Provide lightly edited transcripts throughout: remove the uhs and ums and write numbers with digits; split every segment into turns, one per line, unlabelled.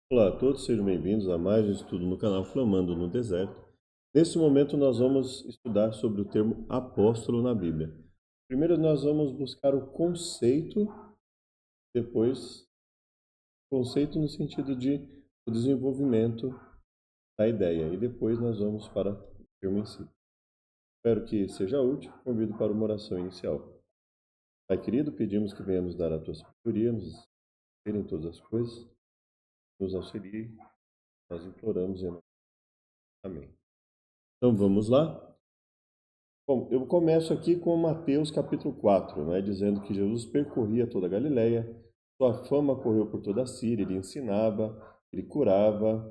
Olá a todos, sejam bem-vindos a mais um estudo no canal Flamando no Deserto. Nesse momento, nós vamos estudar sobre o termo apóstolo na Bíblia. Primeiro, nós vamos buscar o conceito, depois, conceito no sentido de o desenvolvimento da ideia, e depois nós vamos para o termo em si. Espero que seja útil. Convido para uma oração inicial. Pai querido, pedimos que venha nos dar a tua sabedoria, nos ter em todas as coisas, nos auxilie. Nós imploramos em nome. Amém. Então vamos lá. Bom, eu começo aqui com Mateus capítulo 4, né, dizendo que Jesus percorria toda a Galileia, sua fama correu por toda a Síria, ele ensinava, ele curava,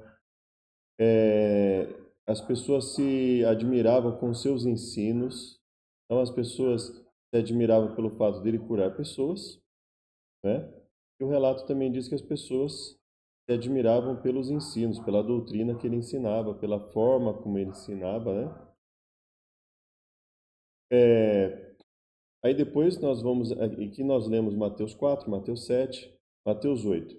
as pessoas se admiravam com seus ensinos, então as pessoas se admiravam pelo fato dele curar pessoas, né? E o relato também diz que as pessoas se admiravam pelos ensinos, pela doutrina que ele ensinava, pela forma como ele ensinava, né? É, Aí depois nós vamos, aqui nós lemos Mateus 4, Mateus 7, Mateus 8.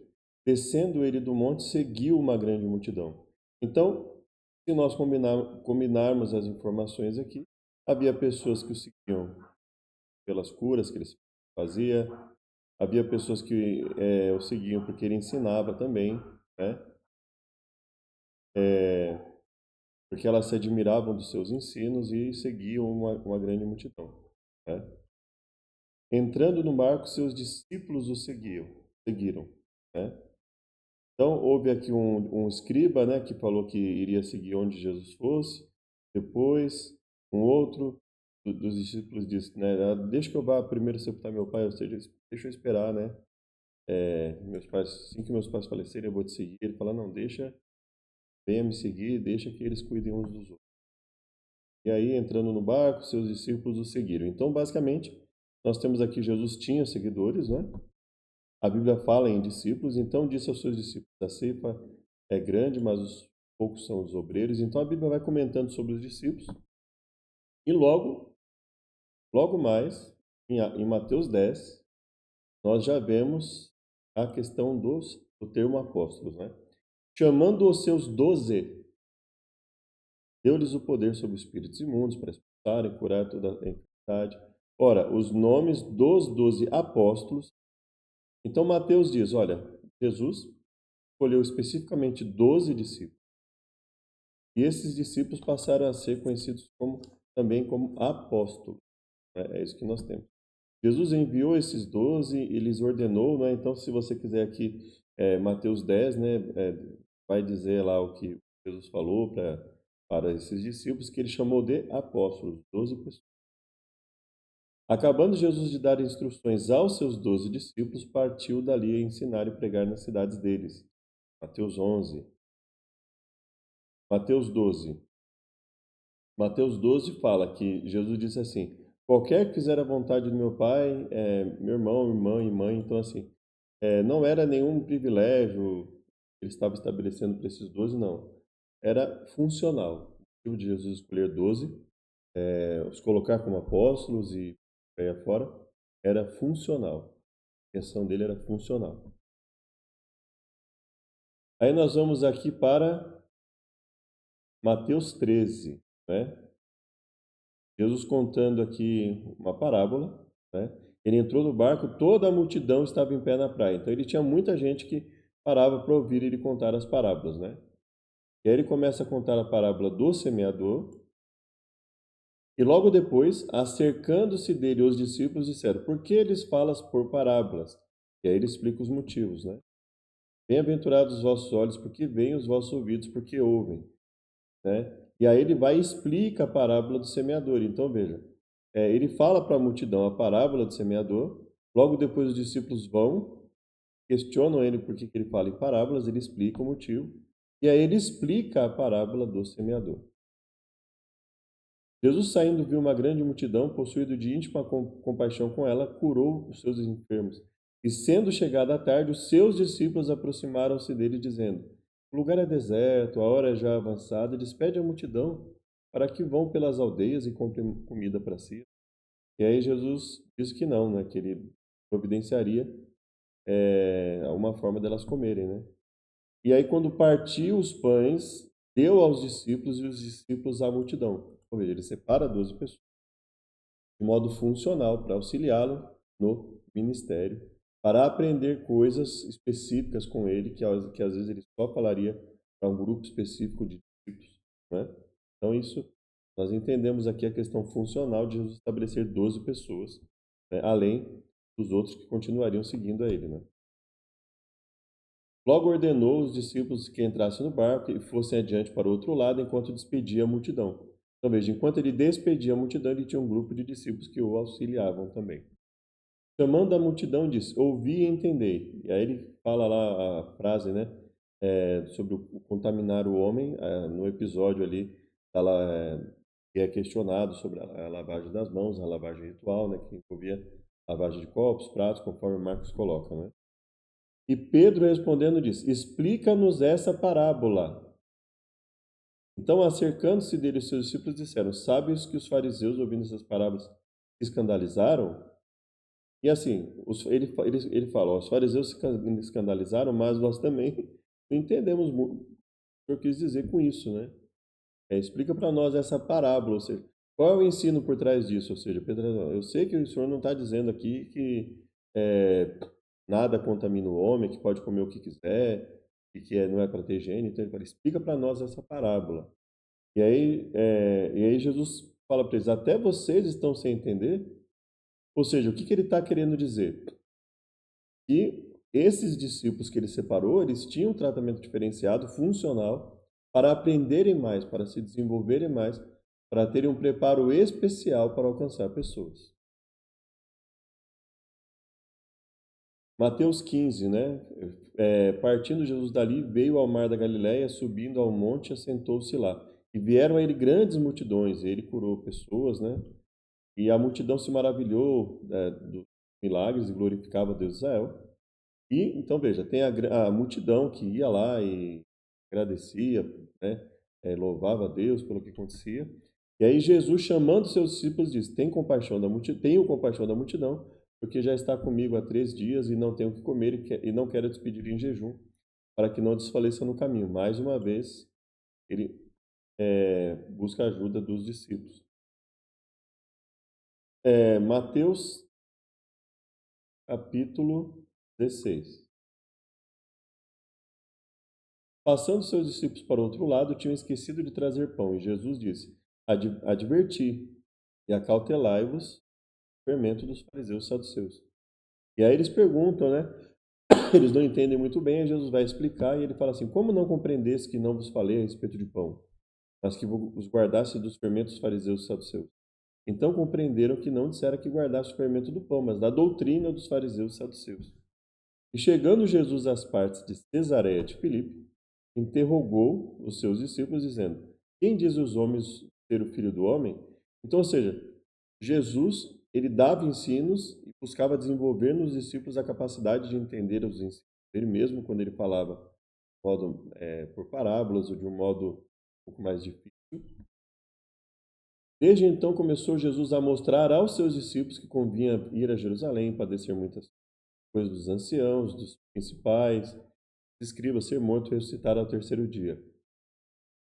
Descendo ele do monte, seguiu uma grande multidão. Então, se nós combinarmos as informações aqui, havia pessoas que o seguiam pelas curas que ele fazia, havia pessoas que o seguiam porque ele ensinava também, né? Porque elas se admiravam dos seus ensinos e seguiam uma grande multidão, né? Entrando no barco, seus discípulos o seguiram, né? Então, houve aqui um escriba, né, que falou que iria seguir onde Jesus fosse. Depois, um outro dos discípulos disse, né, deixa que eu vá primeiro sepultar meu pai, ou seja, deixa eu esperar, né? Meus pais, assim que meus pais falecerem, eu vou te seguir. Ele fala, não, deixa, venha me seguir, deixa que eles cuidem uns dos outros. E aí, entrando no barco, seus discípulos o seguiram. Então, basicamente, nós temos aqui, Jesus tinha seguidores, né? A Bíblia fala em discípulos, então disse aos seus discípulos: a ceifa é grande, mas os poucos são os obreiros. Então a Bíblia vai comentando sobre os discípulos. E logo mais, em Mateus 10, nós já vemos a questão do termo apóstolos, né? Chamando os seus 12, deu-lhes o poder sobre espíritos imundos para expulsarem, curar toda a enfermidade. Ora, os nomes dos 12 apóstolos. Então Mateus diz: olha, Jesus escolheu especificamente 12 discípulos. E esses discípulos passaram a ser conhecidos também como apóstolos, né? É isso que nós temos. Jesus enviou esses 12 e lhes ordenou, né? Então, se você quiser aqui, Mateus 10, né, vai dizer lá o que Jesus falou para esses discípulos, que ele chamou de apóstolos, 12 pessoas. Acabando Jesus de dar instruções aos seus 12 discípulos, partiu dali a ensinar e pregar nas cidades deles. Mateus 11. Mateus 12. Mateus 12 fala que Jesus disse assim: qualquer que fizer a vontade do meu Pai, meu irmão, irmã e mãe. Então, assim, não era nenhum privilégio que ele estava estabelecendo para esses 12, não. Era funcional. O motivo de Jesus escolher 12, os colocar como apóstolos e aí afora, era funcional. A questão dele era funcional. Aí nós vamos aqui para Mateus 13, né? Jesus contando aqui uma parábola, né? Ele entrou no barco, toda a multidão estava em pé na praia. Então ele tinha muita gente que parava para ouvir ele contar as parábolas, né? E aí ele começa a contar a parábola do semeador, e logo depois, acercando-se dele os discípulos disseram: por que eles falas por parábolas? E aí ele explica os motivos, né? Bem-aventurados os vossos olhos, porque veem, os vossos ouvidos, porque ouvem, né? E aí ele vai e explica a parábola do semeador. Então veja, ele fala para a multidão a parábola do semeador, logo depois os discípulos vão, questionam ele por que ele fala em parábolas, ele explica o motivo, e aí ele explica a parábola do semeador. Jesus saindo viu uma grande multidão, possuído de íntima compaixão com ela, curou os seus enfermos. E sendo chegada a tarde, os seus discípulos aproximaram-se dele, dizendo: o lugar é deserto, a hora é já avançada, despede a multidão para que vão pelas aldeias e comprem comida para si. E aí Jesus disse que não, né, que ele providenciaria uma forma delas comerem, né? E aí, quando partiu os pães, deu aos discípulos e os discípulos à multidão. Ou seja, ele separa 12 pessoas de modo funcional para auxiliá-lo no ministério, para aprender coisas específicas com ele, que às vezes ele só falaria para um grupo específico de discípulos, né? Então, isso, nós entendemos aqui a questão funcional de Jesus estabelecer 12 pessoas, né? Além dos outros que continuariam seguindo a ele, né? Logo ordenou os discípulos que entrassem no barco e fossem adiante para o outro lado, enquanto despedia a multidão. Então, veja, enquanto ele despedia a multidão, ele tinha um grupo de discípulos que o auxiliavam também. Chamando a multidão, disse: Ouvi e entendei. E aí ele fala lá a frase, né, sobre o contaminar o homem, no episódio ali, que é questionado sobre a lavagem das mãos, a lavagem ritual, né, que envolvia lavagem de copos, pratos, conforme Marcos coloca, né? E Pedro respondendo disse: Explica-nos essa parábola. Então, acercando-se dele, os seus discípulos disseram: Sabes que os fariseus, ouvindo essas parábolas, se escandalizaram? E assim, ele fala: Os fariseus se escandalizaram, mas nós também não entendemos muito o que eu quis dizer com isso, né? Explica para nós essa parábola, ou seja, qual é o ensino por trás disso? Ou seja, Pedro, eu sei que o senhor não está dizendo aqui que nada contamina o homem, que pode comer o que quiser, e que não é para ter higiene. Então ele fala: explica para nós essa parábola. E aí Jesus fala para eles: até vocês estão sem entender? Ou seja, o que ele está querendo dizer? Que esses discípulos que ele separou, eles tinham um tratamento diferenciado, funcional, para aprenderem mais, para se desenvolverem mais, para terem um preparo especial para alcançar pessoas. Mateus 15, né? Partindo Jesus dali, veio ao mar da Galileia, subindo ao monte, assentou-se lá. E vieram a ele grandes multidões, e ele curou pessoas, né? E a multidão se maravilhou, dos milagres e glorificava a Deus de Israel. E então veja, tem a multidão que ia lá e agradecia, né? Louvava a Deus pelo que acontecia. E aí Jesus, chamando seus discípulos, disse: tenho compaixão da multidão, porque já está comigo há 3 dias e não tenho o que comer e não quero despedir em jejum, para que não desfaleça no caminho. Mais uma vez, ele busca a ajuda dos discípulos. Mateus capítulo 16. Passando seus discípulos para outro lado, tinham esquecido de trazer pão, e Jesus disse: Adverti e acautelai-vos o fermento dos fariseus e saduceus. E aí eles perguntam, né? Eles não entendem muito bem, aí Jesus vai explicar e ele fala assim: Como não compreendes que não vos falei a respeito de pão, mas que vos guardasse dos fermentos dos fariseus e saduceus? Então compreenderam que não dissera que guardasse o fermento do pão, mas da doutrina dos fariseus e saduceus. E chegando Jesus às partes de Cesareia de Filipe, interrogou os seus discípulos, dizendo: Quem diz os homens ser o filho do homem? Então, ou seja, Jesus, ele dava ensinos e buscava desenvolver nos discípulos a capacidade de entender os ensinos dele, mesmo quando ele falava de modo, por parábolas ou de um modo um pouco mais difícil. Desde então começou Jesus a mostrar aos seus discípulos que convinha ir a Jerusalém, padecer muitas coisas dos anciãos, dos principais, dos escribas, ser morto e ressuscitar ao terceiro dia.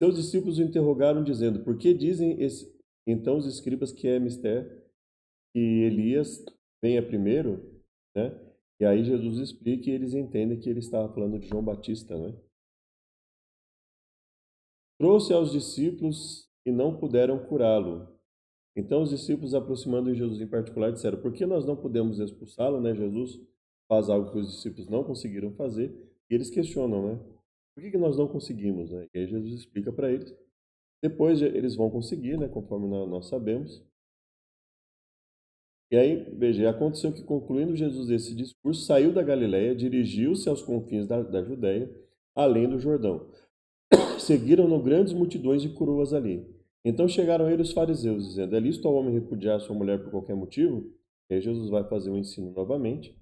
Seus discípulos o interrogaram, dizendo: Por que dizem então os escribas que é mistério que Elias venha primeiro, né? E aí Jesus explica e eles entendem que ele estava falando de João Batista, né? Trouxe aos discípulos e não puderam curá-lo. Então os discípulos, aproximando de Jesus em particular, disseram: Por que nós não podemos expulsá-lo, né? Jesus faz algo que os discípulos não conseguiram fazer e eles questionam, né? Por que nós não conseguimos, né? E aí Jesus explica para eles. Depois eles vão conseguir, né? Conforme nós sabemos. E aí, veja, aconteceu que, concluindo Jesus esse discurso, saiu da Galiléia, dirigiu-se aos confins da Judéia, além do Jordão. Seguiram-no grandes multidões e curou-as ali. Então chegaram a ele os fariseus, dizendo: É lícito ao homem repudiar sua mulher por qualquer motivo? E aí Jesus vai fazer o ensino novamente.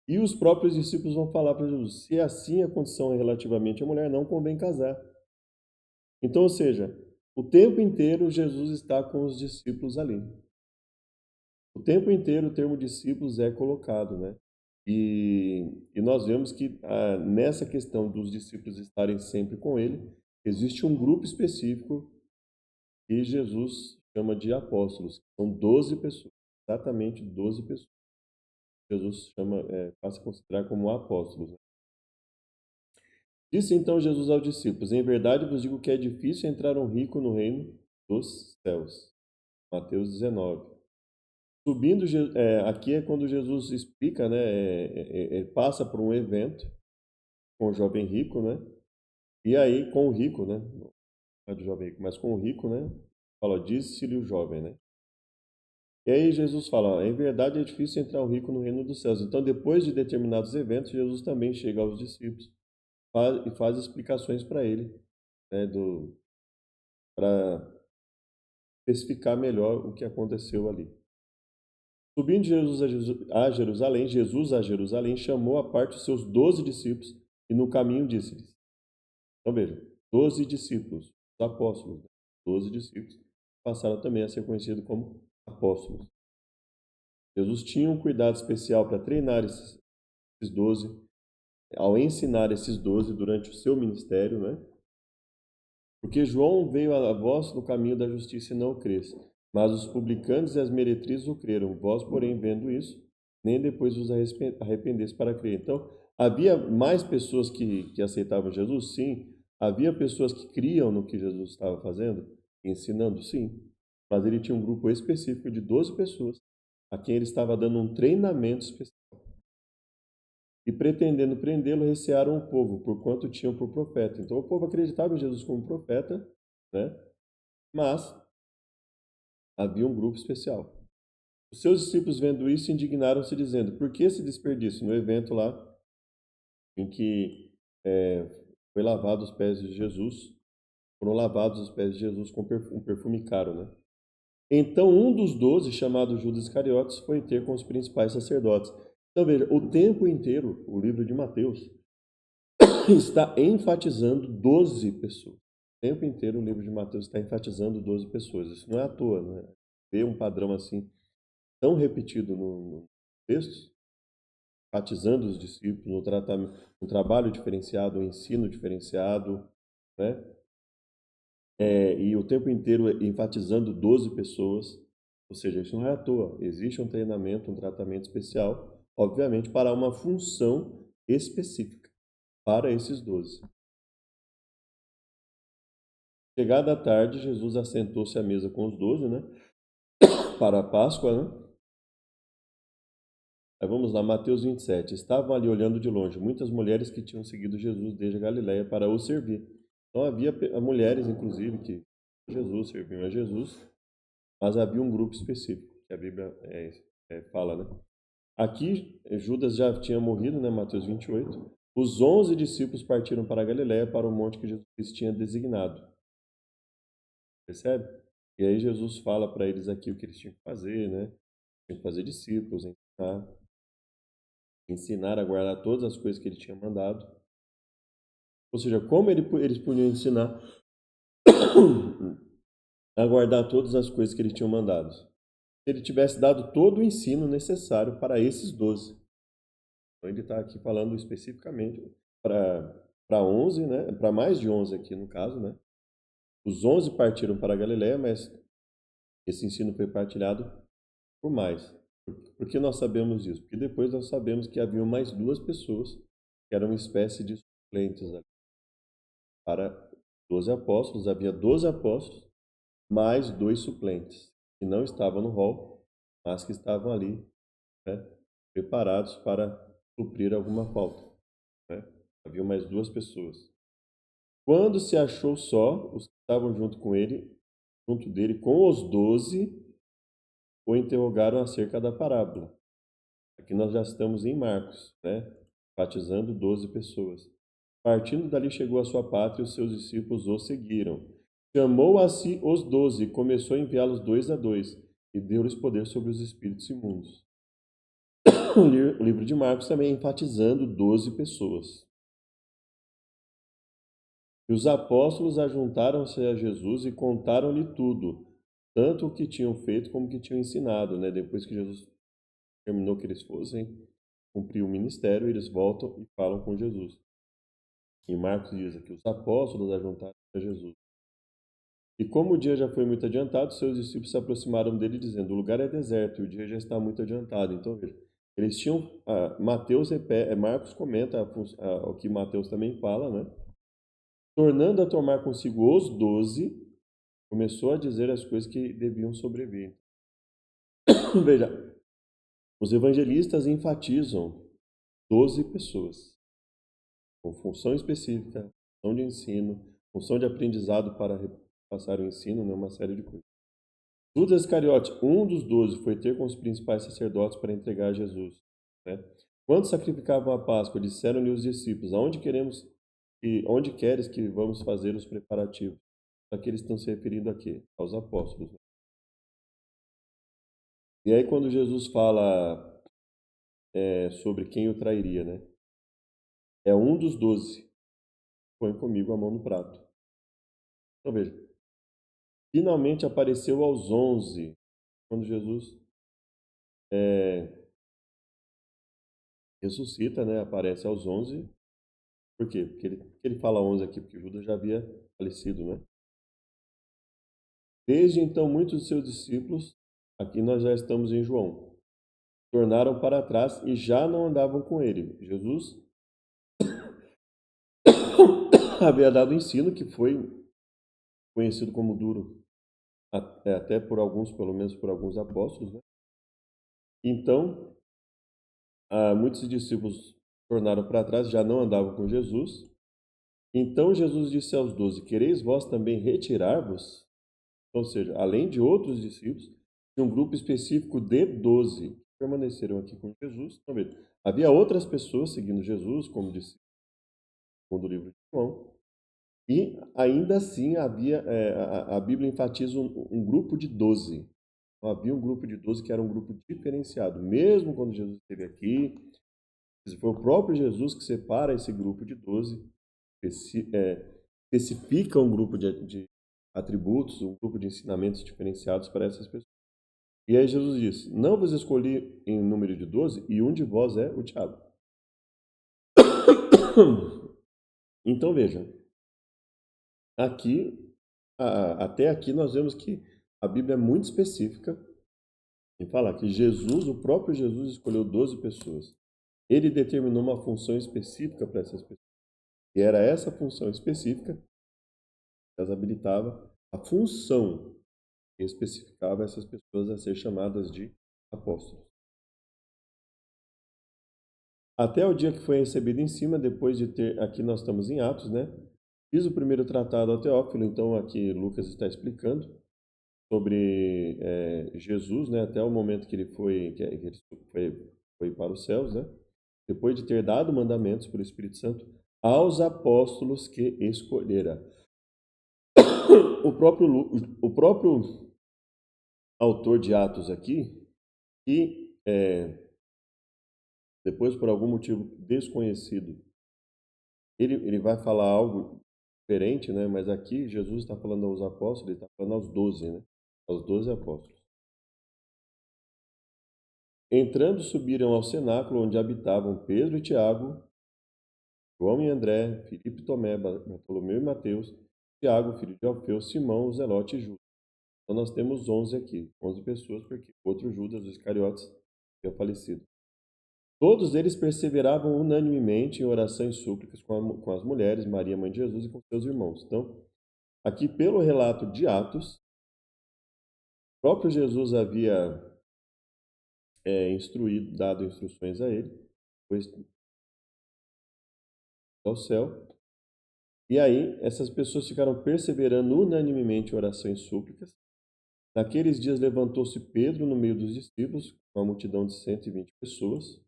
E os próprios discípulos vão falar para Jesus: Se assim a condição é relativamente à mulher, não convém casar. Então, ou seja, o tempo inteiro Jesus está com os discípulos ali. O tempo inteiro o termo discípulos é colocado, né? E nós vemos que nessa questão dos discípulos estarem sempre com ele, existe um grupo específico que Jesus chama de apóstolos. São 12 pessoas, exatamente 12 pessoas. Jesus passa a considerar como apóstolos. Disse então Jesus aos discípulos: Em verdade vos digo que é difícil entrar um rico no reino dos céus. Mateus 19. Subindo, aqui é quando Jesus explica, né? Ele passa por um evento com o jovem rico, né? E aí, com o rico, né? Não é do jovem rico, mas com o rico, né? Fala, disse-lhe o jovem, né? E aí Jesus fala, em verdade é difícil entrar um rico no reino dos céus. Então, depois de determinados eventos, Jesus também chega aos discípulos e faz explicações para ele, né? Para especificar melhor o que aconteceu ali. Subindo Jesus a Jerusalém chamou à parte os seus 12 discípulos e no caminho disse-lhes. Então veja, 12 discípulos, os apóstolos, 12 discípulos, passaram também a ser conhecidos como apóstolos. Jesus tinha um cuidado especial para treinar esses 12, ao ensinar esses 12 durante o seu ministério, né? Porque João veio a vós no caminho da justiça e não o crês, mas os publicanos e as meretrizes o creram. Vós, porém, vendo isso, nem depois vos arrependesse para crer. Então, havia mais pessoas que aceitavam Jesus? Sim. Havia pessoas que criam no que Jesus estava fazendo, ensinando? Sim. Mas ele tinha um grupo específico de 12 pessoas a quem ele estava dando um treinamento específico. E pretendendo prendê-lo, recearam o povo, porquanto tinham por profeta. Então o povo acreditava em Jesus como profeta, né? Mas havia um grupo especial. Os seus discípulos, vendo isso, indignaram-se, dizendo: Por que esse desperdício? No evento lá, em que foi lavado os pés de Jesus, foram lavados os pés de Jesus com um perfume caro, né? Então um dos 12, chamado Judas Iscariotes, foi ter com os principais sacerdotes. Então veja, o tempo inteiro, o livro de Mateus está enfatizando 12 pessoas. O tempo inteiro o livro de Mateus está enfatizando 12 pessoas. Isso não é à toa, né? Ver um padrão assim tão repetido no texto, enfatizando os discípulos, no trabalho diferenciado, no ensino diferenciado, né? E o tempo inteiro enfatizando 12 pessoas. Ou seja, isso não é à toa. Existe um treinamento, um tratamento especial, obviamente, para uma função específica, para esses 12. Chegada a tarde, Jesus assentou-se à mesa com os 12, né? Para a Páscoa, né? Aí vamos lá, Mateus 27. Estavam ali olhando de longe muitas mulheres que tinham seguido Jesus desde a Galiléia para o servir. Então havia mulheres, inclusive, que serviam a Jesus, mas havia um grupo específico, que a Bíblia fala, né? Aqui, Judas já tinha morrido, né? Mateus 28. Os 11 discípulos partiram para a Galiléia, para o monte que Jesus tinha designado. Percebe? E aí Jesus fala para eles aqui o que eles tinham que fazer, né? Tinham que fazer discípulos, ensinar a guardar todas as coisas que ele tinha mandado. Ou seja, como eles podiam ensinar a guardar todas as coisas que ele tinha mandado? Se ele tivesse dado todo o ensino necessário para esses 12. Então ele está aqui falando especificamente para 11, né? Para mais de 11 aqui no caso, né? Os 11 partiram para a Galiléia, mas esse ensino foi partilhado por mais. Por que nós sabemos disso? Porque depois nós sabemos que havia mais duas pessoas que eram uma espécie de suplentes ali. Para 12 apóstolos, havia 12 apóstolos, mais dois suplentes, que não estavam no rol, mas que estavam ali, né, preparados para suprir alguma falta. Né? Havia mais duas pessoas. Quando se achou só, os que estavam junto dele, com os 12, o interrogaram acerca da parábola. Aqui nós já estamos em Marcos, né? Batizando 12 pessoas. Partindo dali, chegou à sua pátria e os seus discípulos o seguiram. Chamou a si os 12 e começou a enviá-los 2 a 2 e deu-lhes poder sobre os espíritos imundos. O livro de Marcos também enfatizando 12 pessoas. E os apóstolos ajuntaram-se a Jesus e contaram-lhe tudo, tanto o que tinham feito como o que tinham ensinado, né? Depois que Jesus terminou que eles fossem, cumprir o ministério, eles voltam e falam com Jesus. E Marcos diz aqui, os apóstolos ajuntaram a Jesus. E como o dia já foi muito adiantado, seus discípulos se aproximaram dele dizendo, o lugar é deserto e o dia já está muito adiantado. Então, veja, eles tinham, Marcos comenta o que Mateus também fala, né? Tornando a tomar consigo os 12, começou a dizer as coisas que deviam sobreviver. Veja, os evangelistas enfatizam 12 pessoas, com função específica, função de ensino, função de aprendizado para repassar o ensino, né, uma série de coisas. Judas Iscariote, um dos 12, foi ter com os principais sacerdotes para entregar a Jesus. Né? Quando sacrificavam a Páscoa, disseram-lhe os discípulos, onde queres que vamos fazer os preparativos? Aqui eles estão se referindo a quê? Aos apóstolos. Né? E aí quando Jesus fala sobre quem o trairia, né? É um dos 12. Põe comigo a mão no prato. Então veja, finalmente apareceu aos 11, quando Jesus ressuscita, né? Aparece aos 11. Por quê? Porque ele fala 11 aqui, porque Judas já havia falecido, né? Desde então, muitos de seus discípulos, aqui nós já estamos em João, tornaram para trás e já não andavam com ele. Jesus havia dado ensino que foi conhecido como duro, até por alguns, pelo menos por alguns apóstolos, né? Então, muitos discípulos tornaram para trás, já não andavam com Jesus. Então Jesus disse aos 12, quereis vós também retirar-vos? Ou seja, além de outros discípulos, tinha um grupo específico de 12 que permaneceram aqui com Jesus. Então, veja, havia outras pessoas seguindo Jesus, como disse segundo o livro de João, e ainda assim a Bíblia enfatiza um grupo de 12. Então, havia um grupo de 12 que era um grupo diferenciado. Mesmo quando Jesus esteve aqui, foi o próprio Jesus que separa esse grupo de 12, especifica um grupo de atributos, um grupo de ensinamentos diferenciados para essas pessoas. E aí Jesus disse, não vos escolhi em número de 12, e um de vós é o diabo. Então veja, até aqui nós vemos que a Bíblia é muito específica em falar que Jesus, o próprio Jesus, escolheu 12 pessoas. Ele determinou uma função específica para essas pessoas. E era essa função específica que as habilitava, a função que especificava essas pessoas a ser chamadas de apóstolos. Até o dia que foi recebido em cima, depois de ter, aqui nós estamos em Atos, né? Fiz o primeiro tratado ao Teófilo, então aqui Lucas está explicando sobre Jesus, né? Até o momento que ele foi para os céus, né? Depois de ter dado mandamentos pelo Espírito Santo aos apóstolos que escolhera. O próprio autor de Atos aqui, que depois por algum motivo desconhecido, ele vai falar algo diferente, né? Mas aqui Jesus está falando aos apóstolos, ele está falando aos 12, né? Aos 12 apóstolos. Entrando, subiram ao cenáculo onde habitavam Pedro e Tiago, João e André, Filipe e Tomé, Bartolomeu e Mateus, Tiago, filho de Alfeu, Simão, o Zelote e Judas. Então nós temos 11 aqui, 11 pessoas, porque outro Judas, os Iscariotes, tinha falecido. Todos eles perseveravam unanimemente em oração e súplicas com as mulheres, Maria, mãe de Jesus, e com seus irmãos. Então, aqui pelo relato de Atos, o próprio Jesus havia dado instruções a ele, foi ao céu. E aí, essas pessoas ficaram perseverando unanimemente em oração e súplicas. Naqueles dias levantou-se Pedro no meio dos discípulos, com uma multidão de 120 pessoas.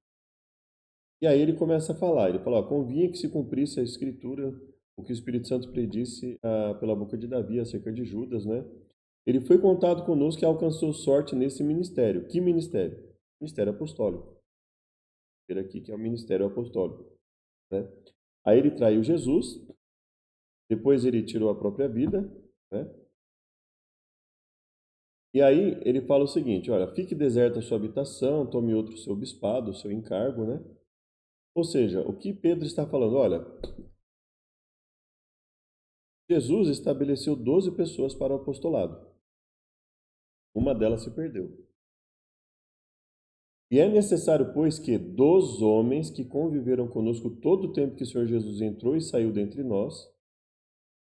E aí ele começa a falar, ele fala, convinha que se cumprisse a escritura, o que o Espírito Santo predisse pela boca de Davi acerca de Judas, né? Ele foi contado conosco e alcançou sorte nesse ministério. Que ministério? Ministério apostólico. Ele aqui que é o ministério apostólico, né? Aí ele traiu Jesus, depois ele tirou a própria vida, né? E aí ele fala o seguinte, olha, fique deserta a sua habitação, tome outro seu bispado, o seu encargo, né? Ou seja, o que Pedro está falando? Olha, Jesus estabeleceu 12 pessoas para o apostolado. Uma delas se perdeu. E é necessário, pois, que dos homens que conviveram conosco todo o tempo que o Senhor Jesus entrou e saiu dentre nós,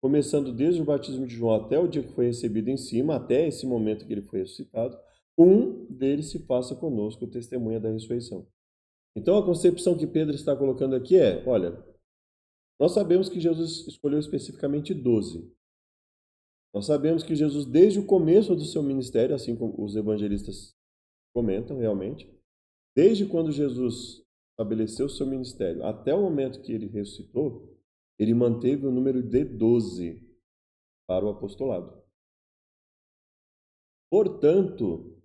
começando desde o batismo de João até o dia que foi recebido em cima, até esse momento que ele foi ressuscitado, um deles se faça conosco testemunha da ressurreição. Então a concepção que Pedro está colocando aqui é, olha, nós sabemos que Jesus escolheu especificamente 12. Nós sabemos que Jesus, desde o começo do seu ministério, assim como os evangelistas comentam realmente, desde quando Jesus estabeleceu o seu ministério até o momento que ele ressuscitou, ele manteve o número de 12 para o apostolado. Portanto,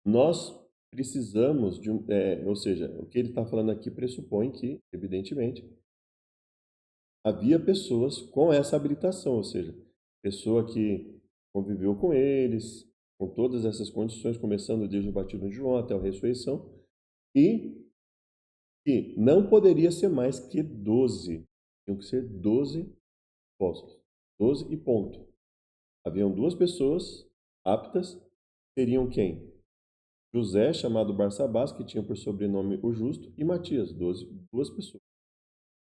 nós precisamos de ou seja, o que ele está falando aqui pressupõe que, evidentemente, havia pessoas com essa habilitação, ou seja, pessoa que conviveu com eles, com todas essas condições, começando desde o batismo de João até a ressurreição, e que não poderia ser mais que 12. Tinham que ser 12 apóstolos. 12 e ponto. Haviam duas pessoas aptas, seriam quem? José, chamado Barsabás, que tinha por sobrenome o Justo, e Matias, duas pessoas.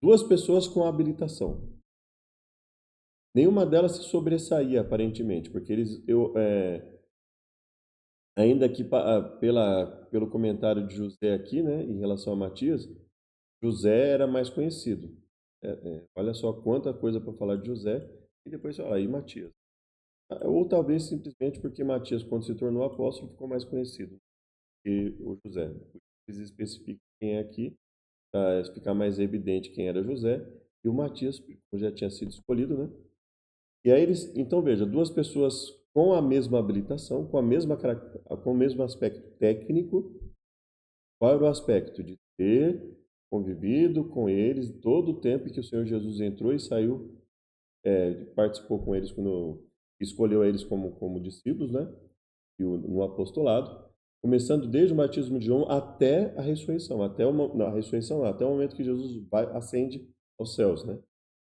Duas pessoas com habilitação. Nenhuma delas se sobressaía, aparentemente, porque ainda que pelo comentário de José aqui, né, em relação a Matias, José era mais conhecido. Olha só quanta coisa para falar de José, e depois fala, e Matias. Ou talvez simplesmente porque Matias, quando se tornou apóstolo, ficou mais conhecido que o José. Eles especificam quem é aqui, para ficar mais evidente quem era José, e o Matias, já tinha sido escolhido, né? E aí então veja, duas pessoas com a mesma habilitação, com o mesmo aspecto técnico. Qual era o aspecto? De ter convivido com eles todo o tempo que o Senhor Jesus entrou e saiu, participou com eles quando escolheu eles como discípulos, né? E no apostolado, começando desde o batismo de João até a ressurreição, até o momento que Jesus ascende aos céus, né?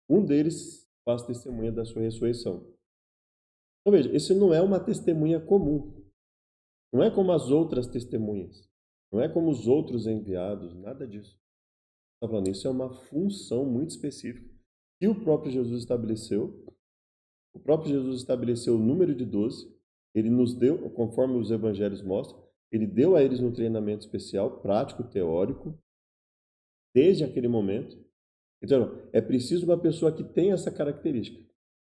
Um deles faz testemunha da sua ressurreição. Então veja, isso não é uma testemunha comum. Não é como as outras testemunhas. Não é como os outros enviados, nada disso. Está falando, isso é uma função muito específica que o próprio Jesus estabeleceu. O próprio Jesus estabeleceu o número de 12. Ele nos deu, conforme os evangelhos mostram, ele deu a eles um treinamento especial, prático, teórico, desde aquele momento. Então, é preciso uma pessoa que tenha essa característica,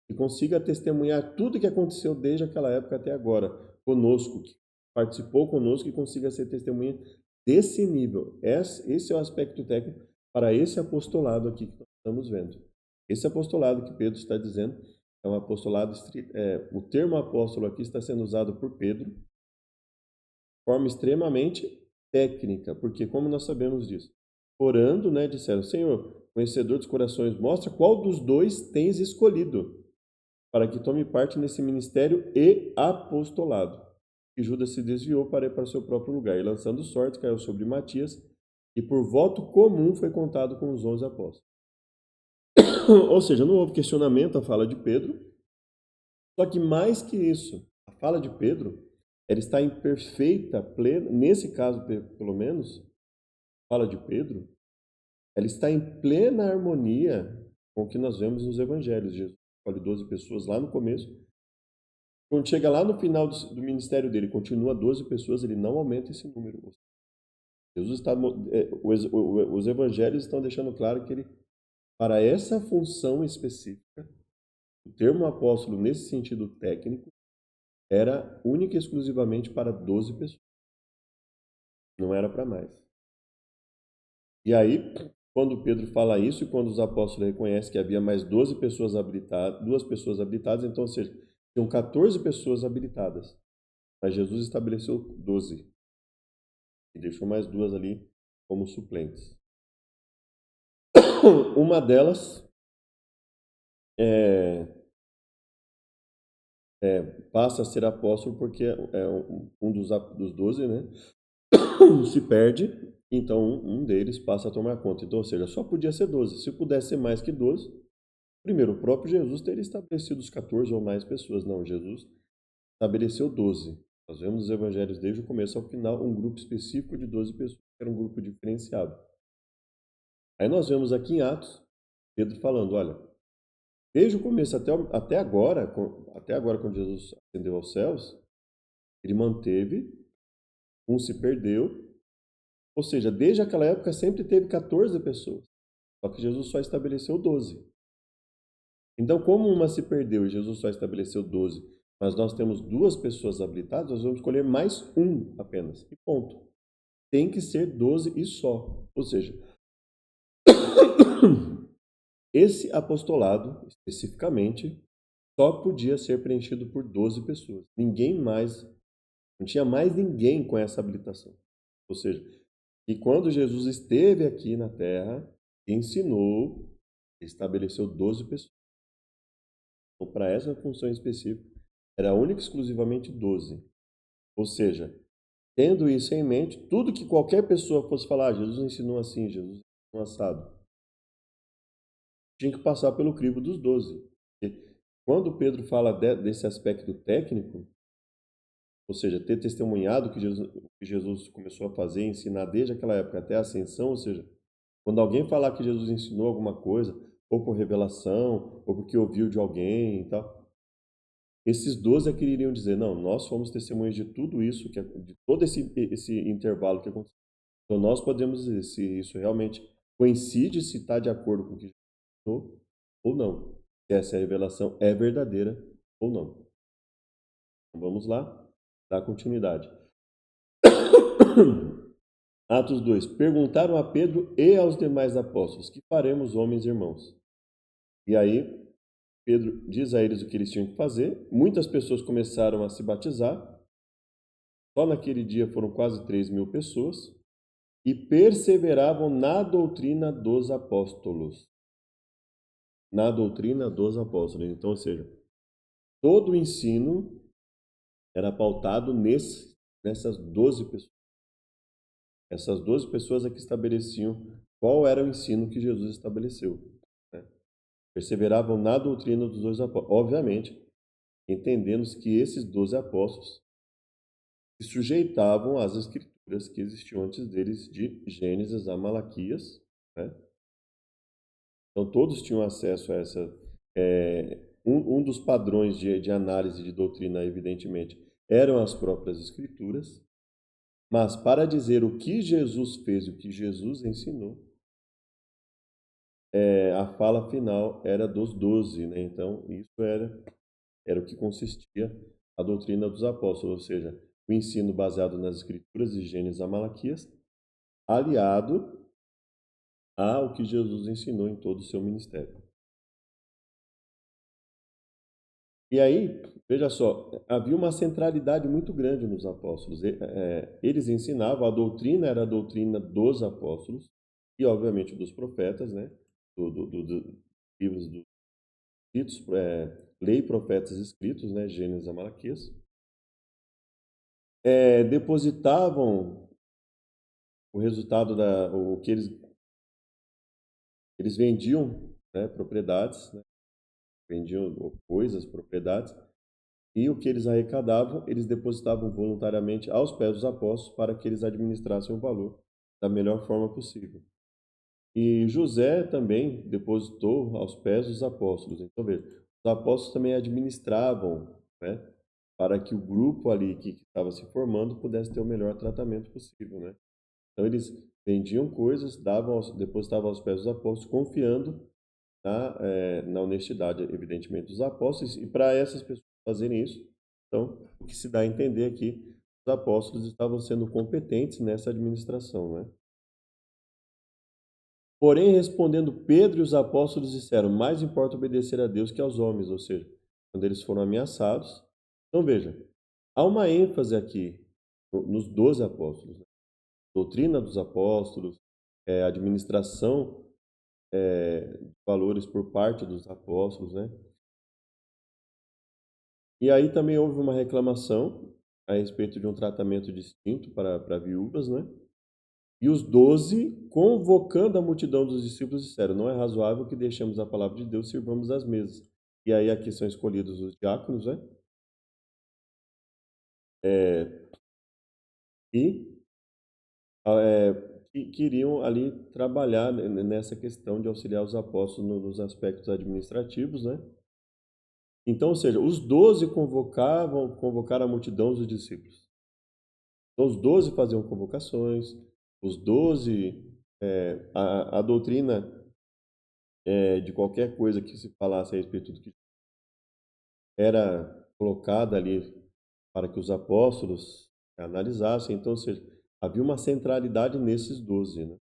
que consiga testemunhar tudo o que aconteceu desde aquela época até agora, conosco, que participou conosco e consiga ser testemunha desse nível. Esse é o aspecto técnico para esse apostolado aqui que nós estamos vendo. Esse apostolado que Pedro está dizendo é um apostolado, o termo apóstolo aqui está sendo usado por Pedro de forma extremamente técnica, porque como nós sabemos disso? Orando, né, disseram, Senhor, conhecedor dos corações, mostra qual dos dois tens escolhido para que tome parte nesse ministério e apostolado. E Judas se desviou para ir para o seu próprio lugar, e lançando sorte, caiu sobre Matias, e por voto comum foi contado com os 11 apóstolos. Ou seja, não houve questionamento à fala de Pedro, só que mais que isso, a fala de Pedro, ela está em perfeita, plena, nesse caso pelo menos, a fala de Pedro, ela está em plena harmonia com o que nós vemos nos evangelhos. Jesus escolhe 12 pessoas lá no começo. Quando chega lá no final do ministério dele, continua 12 pessoas, ele não aumenta esse número. Jesus está, os evangelhos estão deixando claro que ele, para essa função específica, o termo apóstolo nesse sentido técnico era única e exclusivamente para 12 pessoas. Não era para mais. E aí, quando Pedro fala isso e quando os apóstolos reconhecem que havia mais 12 pessoas habilitadas, duas pessoas habilitadas, então, ou seja, tinham 14 pessoas habilitadas. Mas Jesus estabeleceu 12 e deixou mais duas ali como suplentes. Uma delas passa a ser apóstolo porque um dos 12, né, se perde, então um deles passa a tomar conta. Então, ou seja, só podia ser 12. Se pudesse ser mais que 12, primeiro, o próprio Jesus teria estabelecido os 14 ou mais pessoas. Não, Jesus estabeleceu 12. Nós vemos nos evangelhos desde o começo ao final um grupo específico de 12 pessoas, que era um grupo diferenciado. Aí nós vemos aqui em Atos, Pedro falando, olha, desde o começo até agora, quando Jesus ascendeu aos céus, ele manteve, um se perdeu, ou seja, desde aquela época sempre teve 14 pessoas, só que Jesus só estabeleceu 12. Então, como uma se perdeu e Jesus só estabeleceu 12, mas nós temos duas pessoas habilitadas, nós vamos escolher mais um apenas, e ponto. Tem que ser 12 e só. Ou seja, esse apostolado, especificamente, só podia ser preenchido por 12 pessoas. Ninguém mais, não tinha mais ninguém com essa habilitação. Ou seja, que quando Jesus esteve aqui na terra, ensinou, estabeleceu 12 pessoas. Então, para essa função específica, era única e exclusivamente 12. Ou seja, tendo isso em mente, tudo que qualquer pessoa fosse falar, Jesus ensinou assim, Jesus ensinou assado, tinha que passar pelo crivo dos 12. E quando Pedro fala desse aspecto técnico, ou seja, ter testemunhado que Jesus começou a fazer, ensinar desde aquela época até a ascensão, ou seja, quando alguém falar que Jesus ensinou alguma coisa, ou por revelação, ou porque ouviu de alguém e tal, esses 12 é que iriam dizer, não, nós fomos testemunhas de tudo isso, de todo esse intervalo que aconteceu. Então nós podemos dizer se isso realmente coincide, se está de acordo com o que Jesus ensinou, ou não. Se essa revelação é verdadeira ou não. Então vamos lá, dar continuidade. Atos 2. Perguntaram a Pedro e aos demais apóstolos: que faremos, homens e irmãos? E aí, Pedro diz a eles o que eles tinham que fazer. Muitas pessoas começaram a se batizar. Só naquele dia foram quase 3.000 pessoas. E perseveravam na doutrina dos apóstolos. Na doutrina dos apóstolos. Então, ou seja, todo o ensino era pautado nessas 12 pessoas. Essas 12 pessoas é que estabeleciam qual era o ensino que Jesus estabeleceu. Né? Perseveravam na doutrina dos 12 apóstolos. Obviamente, entendendo que esses 12 apóstolos se sujeitavam às escrituras que existiam antes deles, de Gênesis a Malaquias. Né? Então, todos tinham acesso a essa. Um dos padrões de análise de doutrina, evidentemente, eram as próprias escrituras. Mas para dizer o que Jesus fez, o que Jesus ensinou, a fala final era dos 12, né? Então, isso era o que consistia a doutrina dos apóstolos, ou seja, o ensino baseado nas escrituras de Gênesis a Malaquias, aliado ao que Jesus ensinou em todo o seu ministério. E aí, veja só, havia uma centralidade muito grande nos apóstolos. Eles ensinavam, a doutrina era a doutrina dos apóstolos e, obviamente, dos profetas, né? Livros dos escritos, lei e profetas escritos, né? Gênesis a Malaquias. Depositavam o resultado o que eles vendiam, né? Propriedades, né? Vendiam coisas, propriedades. E o que eles arrecadavam, eles depositavam voluntariamente aos pés dos apóstolos para que eles administrassem o valor da melhor forma possível. E José também depositou aos pés dos apóstolos. Então, veja, os apóstolos também administravam, né, para que o grupo ali que estava se formando pudesse ter o melhor tratamento possível, né? Então, eles vendiam coisas, depositavam aos pés dos apóstolos, confiando na honestidade, evidentemente, dos apóstolos. E para essas pessoas fazerem isso, então, o que se dá a entender aqui, os apóstolos estavam sendo competentes nessa administração, né? Porém, respondendo Pedro e os apóstolos disseram: mais importa obedecer a Deus que aos homens, ou seja, quando eles foram ameaçados. Então, veja, há uma ênfase aqui nos 12 apóstolos, né? Doutrina dos apóstolos, administração de valores por parte dos apóstolos, né? E aí também houve uma reclamação a respeito de um tratamento distinto para viúvas, né? E os 12, convocando a multidão dos discípulos, disseram: não é razoável que deixemos a palavra de Deus e sirvamos às mesas. E aí aqui são escolhidos os diáconos, né? É, e que queriam ali trabalhar nessa questão de auxiliar os apóstolos nos aspectos administrativos, né? Então, ou seja, os 12 convocaram a multidão dos discípulos. Então, os 12 faziam convocações, os 12, a doutrina de qualquer coisa que se falasse a respeito do que era colocada ali para que os apóstolos analisassem. Então, ou seja, havia uma centralidade nesses 12, né?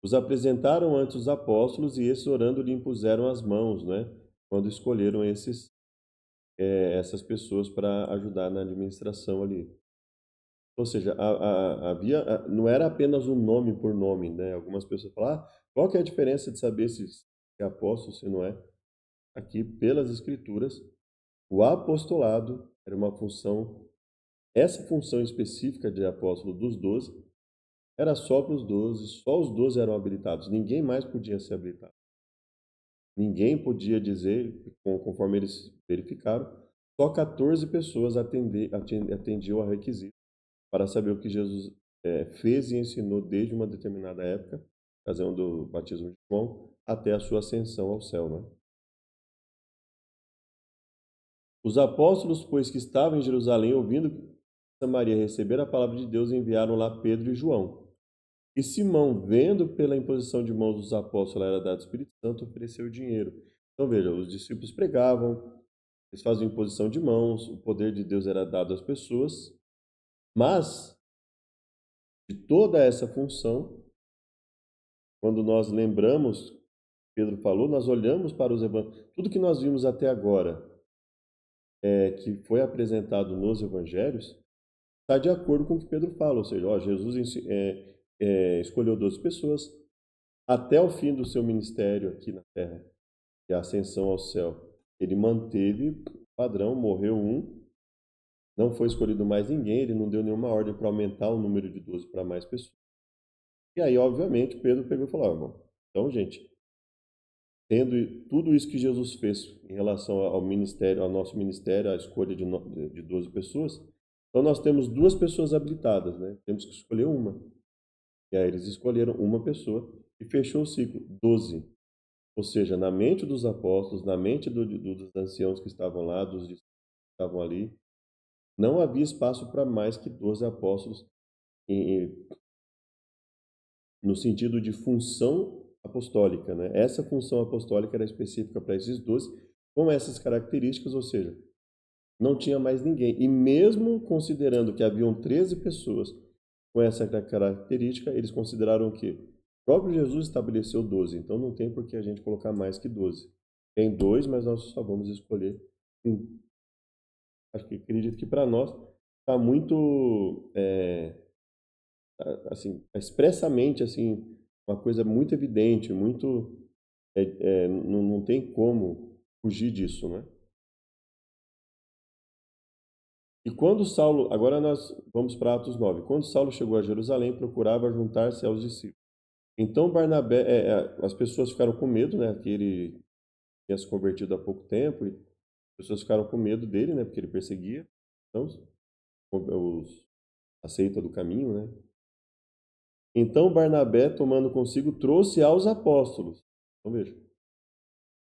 Os apresentaram ante os apóstolos e esses, orando, lhe impuseram as mãos, né? Quando escolheram essas pessoas para ajudar na administração ali. Ou seja, não era apenas um nome por nome, né? Algumas pessoas falam, qual que é a diferença de saber se é apóstolo, se não é? Aqui, pelas Escrituras, o apostolado era uma função, essa função específica de apóstolo dos 12 era só para os 12, só os 12 eram habilitados, ninguém mais podia ser habilitado. Ninguém podia dizer, conforme eles verificaram, só 14 pessoas atendiam ao requisito para saber o que Jesus fez e ensinou desde uma determinada época, ocasião do batismo de João, até a sua ascensão ao céu, né? Os apóstolos, pois que estavam em Jerusalém, ouvindo que Samaria receber a palavra de Deus, enviaram lá Pedro e João. E Simão, vendo pela imposição de mãos dos apóstolos era dado o Espírito Santo, ofereceu dinheiro. Então veja, os discípulos pregavam, eles faziam imposição de mãos, o poder de Deus era dado às pessoas, mas de toda essa função, quando nós lembramos, Pedro falou, nós olhamos para os evangelhos, tudo que nós vimos até agora, que foi apresentado nos evangelhos, está de acordo com o que Pedro fala, ou seja, Jesus escolheu 12 pessoas até o fim do seu ministério aqui na terra, e a ascensão ao céu. Ele manteve o padrão, morreu um, não foi escolhido mais ninguém, ele não deu nenhuma ordem para aumentar o número de 12 para mais pessoas. E aí, obviamente, Pedro pegou e falou, irmão, então, gente, tendo tudo isso que Jesus fez em relação ao ministério, ao nosso ministério, a escolha de 12 pessoas, então nós temos duas pessoas habilitadas, né? Temos que escolher uma. E aí eles escolheram uma pessoa e fechou o ciclo, 12. Ou seja, na mente dos apóstolos, na mente dos anciãos que estavam lá, dos discípulos que estavam ali, não havia espaço para mais que 12 apóstolos no sentido de função apostólica, né? Essa função apostólica era específica para esses 12, com essas características, ou seja, não tinha mais ninguém. E mesmo considerando que haviam 13 pessoas com essa característica, eles consideraram que o próprio Jesus estabeleceu 12, então não tem por que a gente colocar mais que 12. Tem dois, mas nós só vamos escolher um. Acredito que para nós está muito, assim, expressamente, assim, uma coisa muito evidente, muito, não tem como fugir disso, né? E quando Saulo, agora nós vamos para Atos 9. Quando Saulo chegou a Jerusalém, procurava juntar-se aos discípulos. Então Barnabé, as pessoas ficaram com medo, né? Que ele tinha se convertido há pouco tempo e as pessoas ficaram com medo dele, né? Porque ele perseguia então, a seita do caminho, né? Então Barnabé, tomando consigo, trouxe aos apóstolos. Então veja,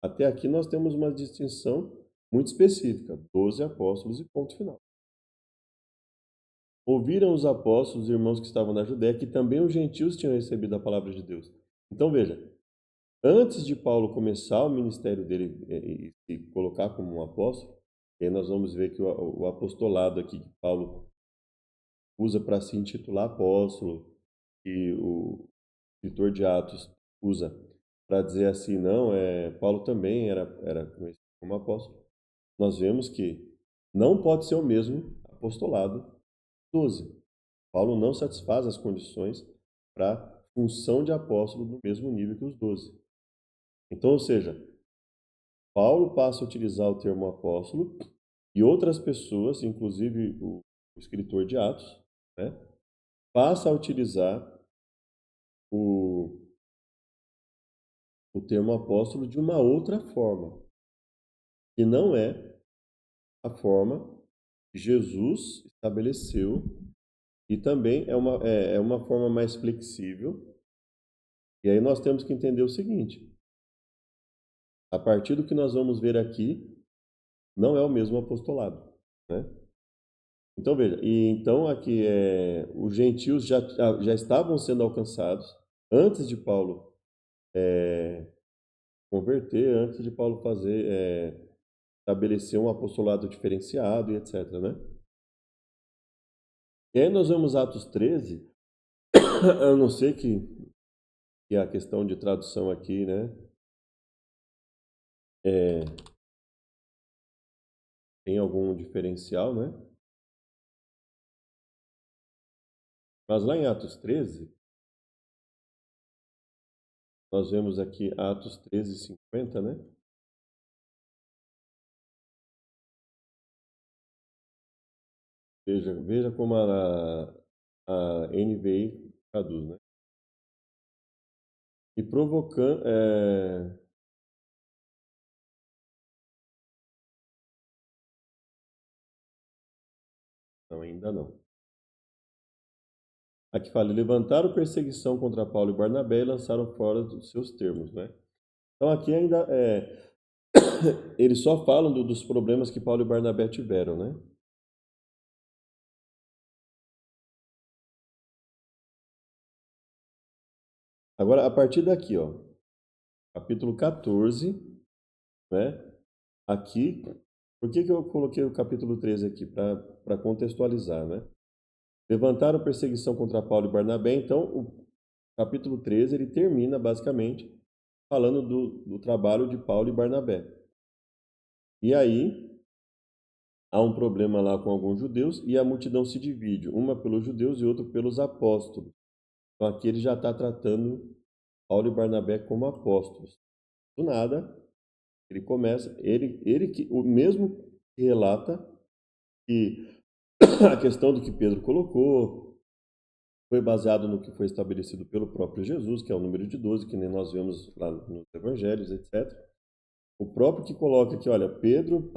até aqui nós temos uma distinção muito específica: 12 apóstolos e ponto final. Ouviram os apóstolos, os irmãos que estavam na Judéia, que também os gentios tinham recebido a palavra de Deus. Então veja, antes de Paulo começar o ministério dele e se colocar como um apóstolo, e aí nós vamos ver que o apostolado aqui que Paulo usa para se intitular apóstolo, e o escritor de Atos usa para dizer assim, não, Paulo também era conhecido como apóstolo. Nós vemos que não pode ser o mesmo apostolado 12. Paulo não satisfaz as condições para a função de apóstolo no mesmo nível que os 12. Então, ou seja, Paulo passa a utilizar o termo apóstolo E outras pessoas, inclusive o escritor de Atos, né, passa a utilizar o, o termo apóstolo de uma outra forma, que não é a forma que Jesus estabeleceu, e também é uma forma mais flexível. E aí nós temos que entender o seguinte: a partir do que nós vamos ver aqui, não é o mesmo apostolado, né? Então veja, e então aqui os gentios já estavam sendo alcançados antes de Paulo converter, antes de Paulo estabelecer um apostolado diferenciado e etc, né? E aí nós vemos Atos 13, a não ser que a questão de tradução aqui, né, é, tem algum diferencial, né? Mas lá em Atos 13, nós vemos aqui Atos 13:50, né? Veja como a NVI traduz, né? E provocando. Não, ainda não. Aqui fala: levantaram perseguição contra Paulo e Barnabé e lançaram fora dos seus termos, né? Então aqui ainda eles só falam dos problemas que Paulo e Barnabé tiveram, né? Agora, a partir daqui, ó, capítulo 14, né? Aqui, por que eu coloquei o capítulo 13 aqui? Para contextualizar, né? Levantaram perseguição contra Paulo e Barnabé, então o capítulo 13 ele termina basicamente falando do trabalho de Paulo e Barnabé. E aí há um problema lá com alguns judeus e a multidão se divide, uma pelos judeus e outra pelos apóstolos. Então aqui ele já está tratando Paulo e Barnabé como apóstolos. Do nada, ele começa, ele que o mesmo que relata que a questão do que Pedro colocou foi baseado no que foi estabelecido pelo próprio Jesus, que é o número de 12, que nem nós vemos lá nos evangelhos, etc. O próprio que coloca aqui, olha, Pedro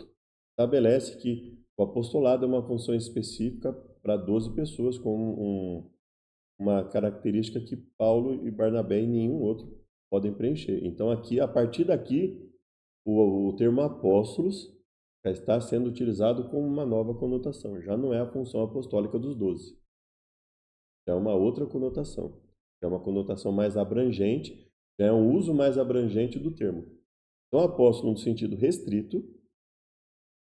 estabelece que o apostolado é uma função específica para 12 pessoas, com uma característica que Paulo e Barnabé e nenhum outro podem preencher. Então, aqui, a partir daqui, o termo apóstolos já está sendo utilizado com uma nova conotação. Já não é a função apostólica dos 12. Já é uma outra conotação. Já é uma conotação mais abrangente, já é um uso mais abrangente do termo. Então, apóstolo, no sentido restrito,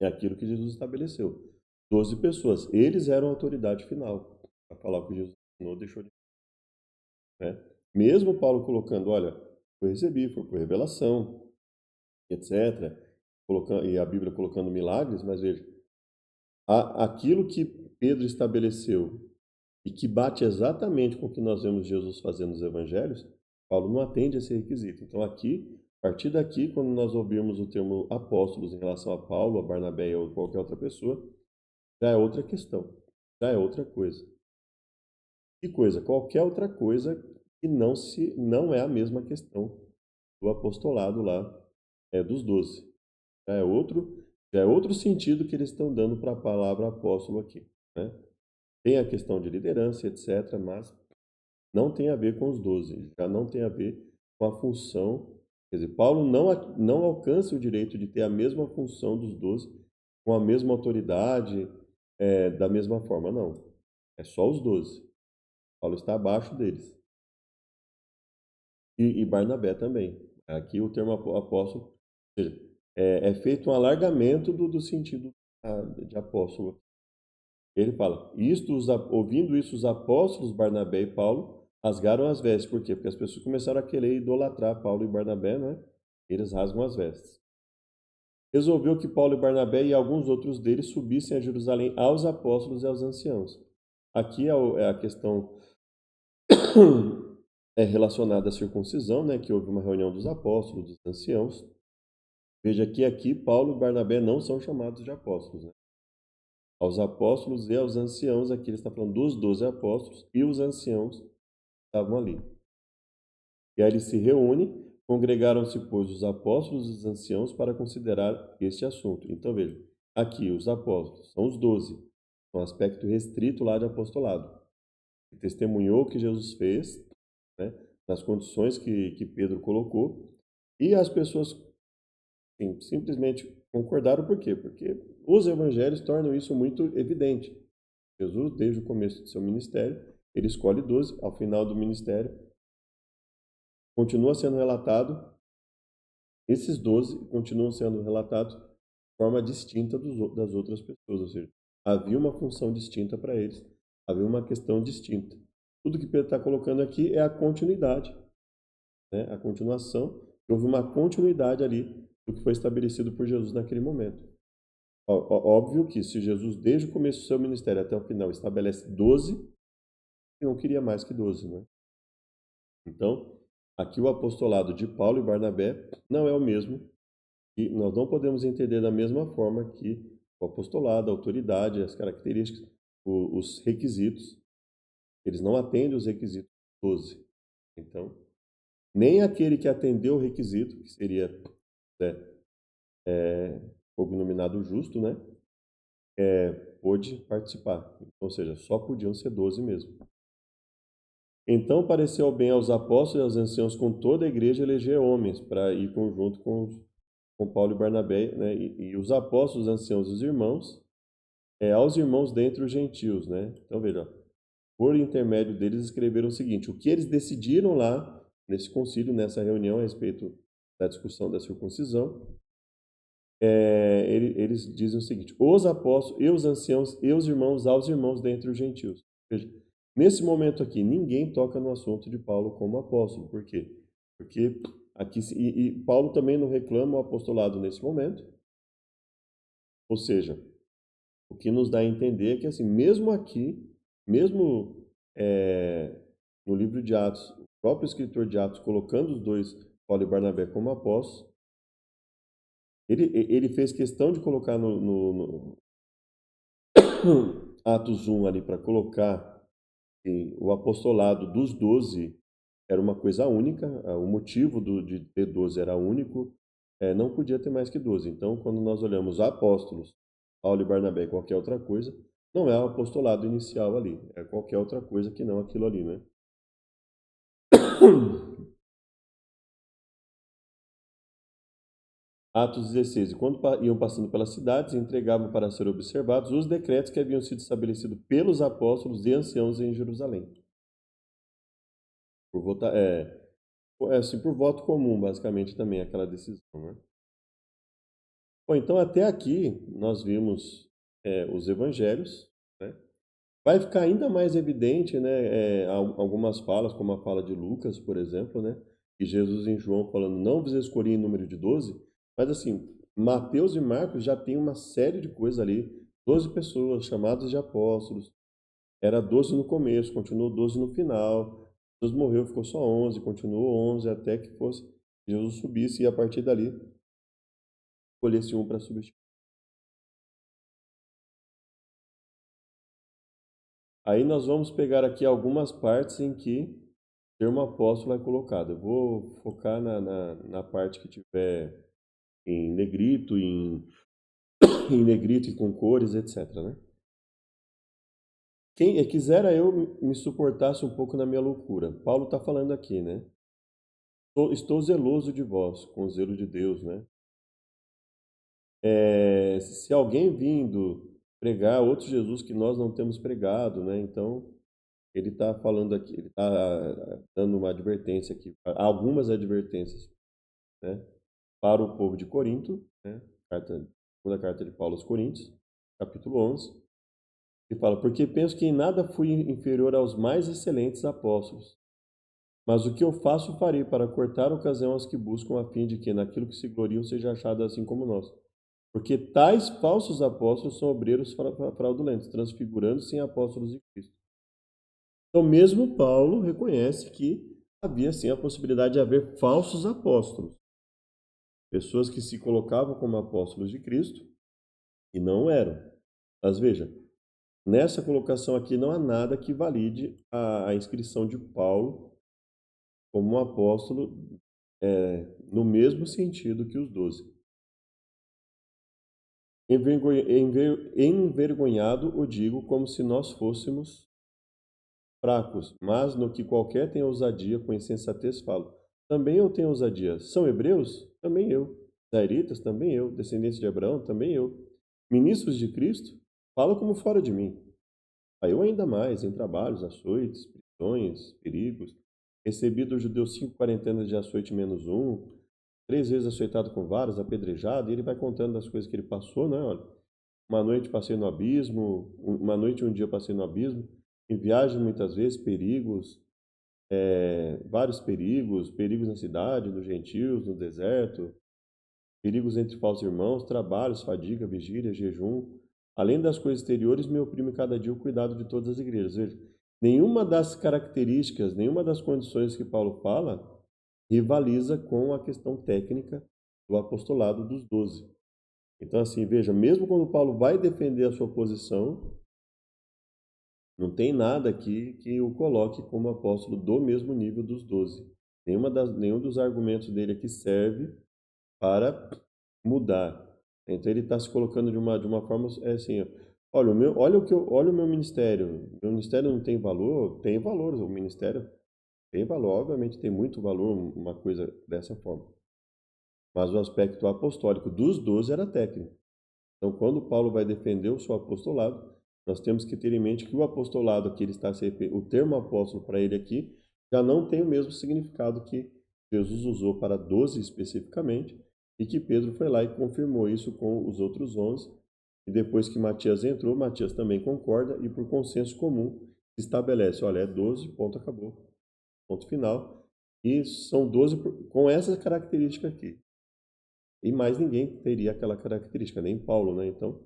é aquilo que Jesus estabeleceu. 12 pessoas. Eles eram a autoridade final. Para falar o que Jesus ensinou, deixou de. Né? Mesmo Paulo colocando, olha, foi recebi, foi por revelação, etc. E a Bíblia colocando milagres, mas veja, aquilo que Pedro estabeleceu e que bate exatamente com o que nós vemos Jesus fazendo nos evangelhos, Paulo não atende a esse requisito. Então aqui, a partir daqui, quando nós ouvirmos o termo apóstolos em relação a Paulo, a Barnabé ou qualquer outra pessoa, já é outra questão, já é outra coisa. Que coisa? Qualquer outra coisa que não é a mesma questão do apostolado lá dos 12. Já é outro sentido que eles estão dando para a palavra apóstolo aqui, né? Tem a questão de liderança, etc., mas não tem a ver com os 12, já não tem a ver com a função. Quer dizer, Paulo não alcança o direito de ter a mesma função dos 12, com a mesma autoridade, da mesma forma, não. É só os 12. Paulo está abaixo deles. E Barnabé também. Aqui o termo apóstolo, ou seja, é feito um alargamento do sentido de apóstolo. Ele fala, ouvindo isso, os apóstolos Barnabé e Paulo rasgaram as vestes. Por quê? Porque as pessoas começaram a querer idolatrar Paulo e Barnabé, né? Eles rasgam as vestes. Resolveu que Paulo e Barnabé e alguns outros deles subissem a Jerusalém aos apóstolos e aos anciãos. Aqui é a questão relacionada à circuncisão, né? Que houve uma reunião dos apóstolos, dos anciãos. Veja que aqui Paulo e Barnabé não são chamados de apóstolos, né? aos apóstolos e aos anciãos. Aqui ele está falando dos 12 apóstolos e os anciãos que estavam ali. E aí ele se reúne, congregaram-se, pois, os apóstolos e os anciãos para considerar este assunto. Então, veja, aqui os apóstolos são os 12, um aspecto restrito lá de apostolado. Testemunhou o que Jesus fez, né, nas condições que Pedro colocou, e as pessoas simplesmente concordaram. Por quê? Porque os evangelhos tornam isso muito evidente. Jesus, desde o começo do seu ministério, ele escolhe 12, ao final do ministério, continua sendo relatado, esses 12 continuam sendo relatados de forma distinta das outras pessoas, ou seja, havia uma função distinta para eles, havia uma questão distinta. Tudo que Pedro está colocando aqui é a continuidade, né? A continuação. Houve uma continuidade ali do que foi estabelecido por Jesus naquele momento. Óbvio que se Jesus, desde o começo do seu ministério até o final, estabelece 12, ele não queria mais que 12, né? Então, aqui o apostolado de Paulo e Barnabé não é o mesmo, e nós não podemos entender da mesma forma que o apostolado, a autoridade, as características, os requisitos, eles não atendem os requisitos 12. Então, nem aquele que atendeu o requisito, que seria, né, cognominado justo, né, pôde participar. Ou seja, só podiam ser 12 mesmo. Então pareceu bem aos apóstolos e aos anciãos com toda a igreja eleger homens para ir conjunto com Paulo e Barnabé, né, e os apóstolos, os anciãos e os irmãos, aos irmãos dentre os gentios, né? Então veja, por intermédio deles escreveram o seguinte: o que eles decidiram lá nesse concílio, nessa reunião a respeito da discussão da circuncisão, eles dizem o seguinte: os apóstolos e os anciãos e os irmãos aos irmãos dentre os gentios. Veja, nesse momento aqui, ninguém toca no assunto de Paulo como apóstolo. Por quê? Porque aqui, e Paulo também não reclama o apostolado nesse momento. Ou seja, o que nos dá a entender é que, assim, mesmo aqui, mesmo no livro de Atos, o próprio escritor de Atos colocando os dois, Paulo e Barnabé, como apóstolos, ele fez questão de colocar no Atos 1 ali, para colocar que o apostolado dos 12 era uma coisa única, o motivo de ter 12 era único, não podia ter mais que 12. Então, quando nós olhamos apóstolos, Paulo e Barnabé e qualquer outra coisa, não é o apostolado inicial ali, é qualquer outra coisa que não aquilo ali, né? Atos 16. E quando iam passando pelas cidades, entregavam para ser observados os decretos que haviam sido estabelecidos pelos apóstolos e anciãos em Jerusalém. Por votar, assim, por voto comum, basicamente, também aquela decisão, né? Bom, então até aqui nós vimos os evangelhos, né? Vai ficar ainda mais evidente, né, algumas falas, como a fala de Lucas, por exemplo, né? E Jesus em João falando, não vos escolhi em número de 12, mas assim, Mateus e Marcos já tem uma série de coisas ali, 12 pessoas chamadas de apóstolos, era 12 no começo, continuou 12 no final, Jesus morreu, ficou só 11, continuou 11, até que fosse Jesus subisse e a partir dali escolhesse um para substituir. Aí nós vamos pegar aqui algumas partes em que termo apóstolo é colocado. Eu vou focar na parte que tiver em negrito, em negrito e com cores, etc, né? Quem quisera eu me suportasse um pouco na minha loucura. Paulo está falando aqui, né? Estou zeloso de vós, com o zelo de Deus, né? Se alguém vindo pregar outro Jesus que nós não temos pregado, né? Então, ele está falando aqui, ele está dando uma advertência aqui, algumas advertências, né? Para o povo de Corinto, né? Segunda carta de Paulo aos Coríntios, capítulo 11, que fala: porque penso que em nada fui inferior aos mais excelentes apóstolos, mas o que eu faço farei para cortar a ocasião aos que buscam, a fim de que naquilo que se gloriam seja achado assim como nós. Porque tais falsos apóstolos são obreiros fraudulentos, transfigurando-se em apóstolos de Cristo. Então, mesmo Paulo reconhece que havia sim a possibilidade de haver falsos apóstolos, pessoas que se colocavam como apóstolos de Cristo e não eram. Mas veja, nessa colocação aqui não há nada que valide a inscrição de Paulo como um apóstolo no mesmo sentido que os 12. Envergonhado o digo como se nós fôssemos fracos, mas no que qualquer tem ousadia, com insensatez falo. Também eu tenho ousadia. São hebreus? Também eu. Israelitas? Também eu. Descendentes de Abraão? Também eu. Ministros de Cristo? Falo como fora de mim. Eu ainda mais, em trabalhos, açoites, prisões, perigos. Recebi dos judeus 5 quarentenas de açoite menos um, 3 vezes açoitado com varas, apedrejado, e ele vai contando das coisas que ele passou, né? Olha, uma noite passei no abismo, uma noite e um dia passei no abismo, em viagem muitas vezes, perigos, vários perigos, perigos na cidade, nos gentios, no deserto, perigos entre falsos irmãos, trabalhos, fadiga, vigília, jejum. Além das coisas exteriores, me oprime cada dia o cuidado de todas as igrejas. Veja, nenhuma das características, nenhuma das condições que Paulo fala rivaliza com a questão técnica do apostolado dos 12. Então, assim, veja, mesmo quando Paulo vai defender a sua posição, não tem nada aqui que o coloque como apóstolo do mesmo nível dos 12. Nenhum dos argumentos dele aqui serve para mudar. Então ele está se colocando de uma forma assim, ó, olha olha o meu ministério. Meu ministério não tem valor? Tem valor, o ministério tem valor, obviamente tem muito valor uma coisa dessa forma. Mas o aspecto apostólico dos 12 era técnico. Então, quando Paulo vai defender o seu apostolado, nós temos que ter em mente que o apostolado que ele está se referindo, o termo apóstolo para ele aqui, já não tem o mesmo significado que Jesus usou para 12 especificamente, e que Pedro foi lá e confirmou isso com os outros 11. E depois que Matias entrou, Matias também concorda, e por consenso comum se estabelece, olha, é 12, ponto, acabou, ponto final. E são 12 com essa característica aqui. E mais ninguém teria aquela característica, nem Paulo, né? Então,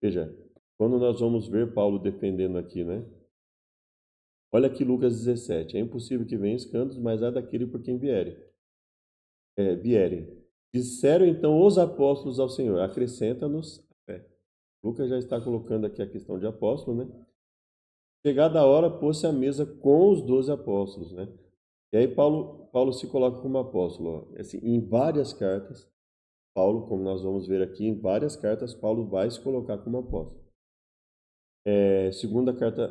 veja, quando nós vamos ver Paulo defendendo aqui, né? Olha aqui Lucas 17. É impossível que venham escândalos, mas há daquele por quem vierem. Disseram então os apóstolos ao Senhor, acrescenta-nos a fé. Lucas já está colocando aqui a questão de apóstolo, né? Chegada a hora, pôs-se à mesa com os 12 apóstolos, né? E aí Paulo se coloca como apóstolo, ó. Assim, em várias cartas, Paulo, como nós vamos ver aqui, em várias cartas, Paulo vai se colocar como apóstolo. Segunda carta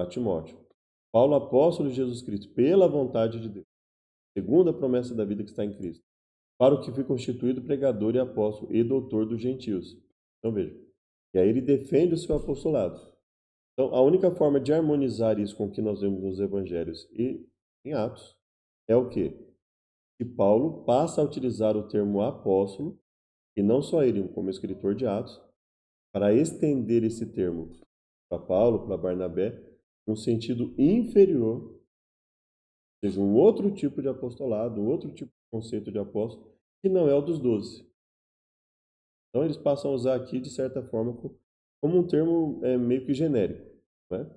a Timóteo. Paulo, apóstolo de Jesus Cristo, pela vontade de Deus, segundo a promessa da vida que está em Cristo, para o que fui constituído pregador e apóstolo e doutor dos gentios. Então veja, e aí ele defende o seu apostolado. Então a única forma de harmonizar isso com o que nós vemos nos evangelhos e em Atos é o quê? Que Paulo passa a utilizar o termo apóstolo, e não só ele, como escritor de Atos, para estender esse termo para Paulo, para Barnabé, num sentido inferior, ou seja, um outro tipo de apostolado, um outro tipo de conceito de apóstolo, que não é o dos 12. Então eles passam a usar aqui, de certa forma, como um termo meio que genérico. Né?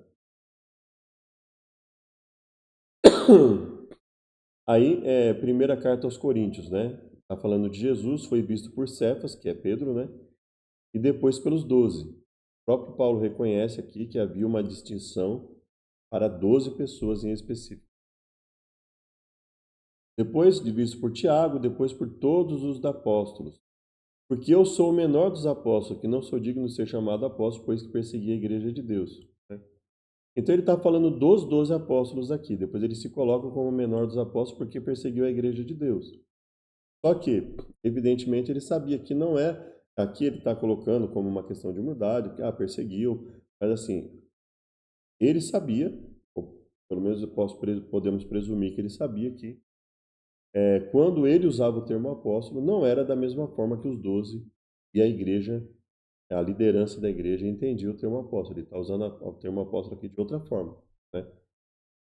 Aí, primeira carta aos Coríntios, né? Está falando de Jesus, foi visto por Cefas, que é Pedro, né? E depois pelos 12. O próprio Paulo reconhece aqui que havia uma distinção para 12 pessoas em específico. Depois de visto por Tiago, depois por todos os apóstolos. Porque eu sou o menor dos apóstolos, que não sou digno de ser chamado apóstolo, pois que persegui a igreja de Deus. Né? Então ele está falando dos 12 apóstolos aqui. Depois ele se coloca como o menor dos apóstolos porque perseguiu a igreja de Deus. Só que, evidentemente, ele sabia que não é. Aqui ele está colocando como uma questão de humildade, que perseguiu. Mas assim, ele sabia, ou pelo menos podemos presumir que ele sabia que quando ele usava o termo apóstolo, não era da mesma forma que os 12 e a igreja, a liderança da igreja entendia o termo apóstolo. Ele está usando o termo apóstolo aqui de outra forma. Né?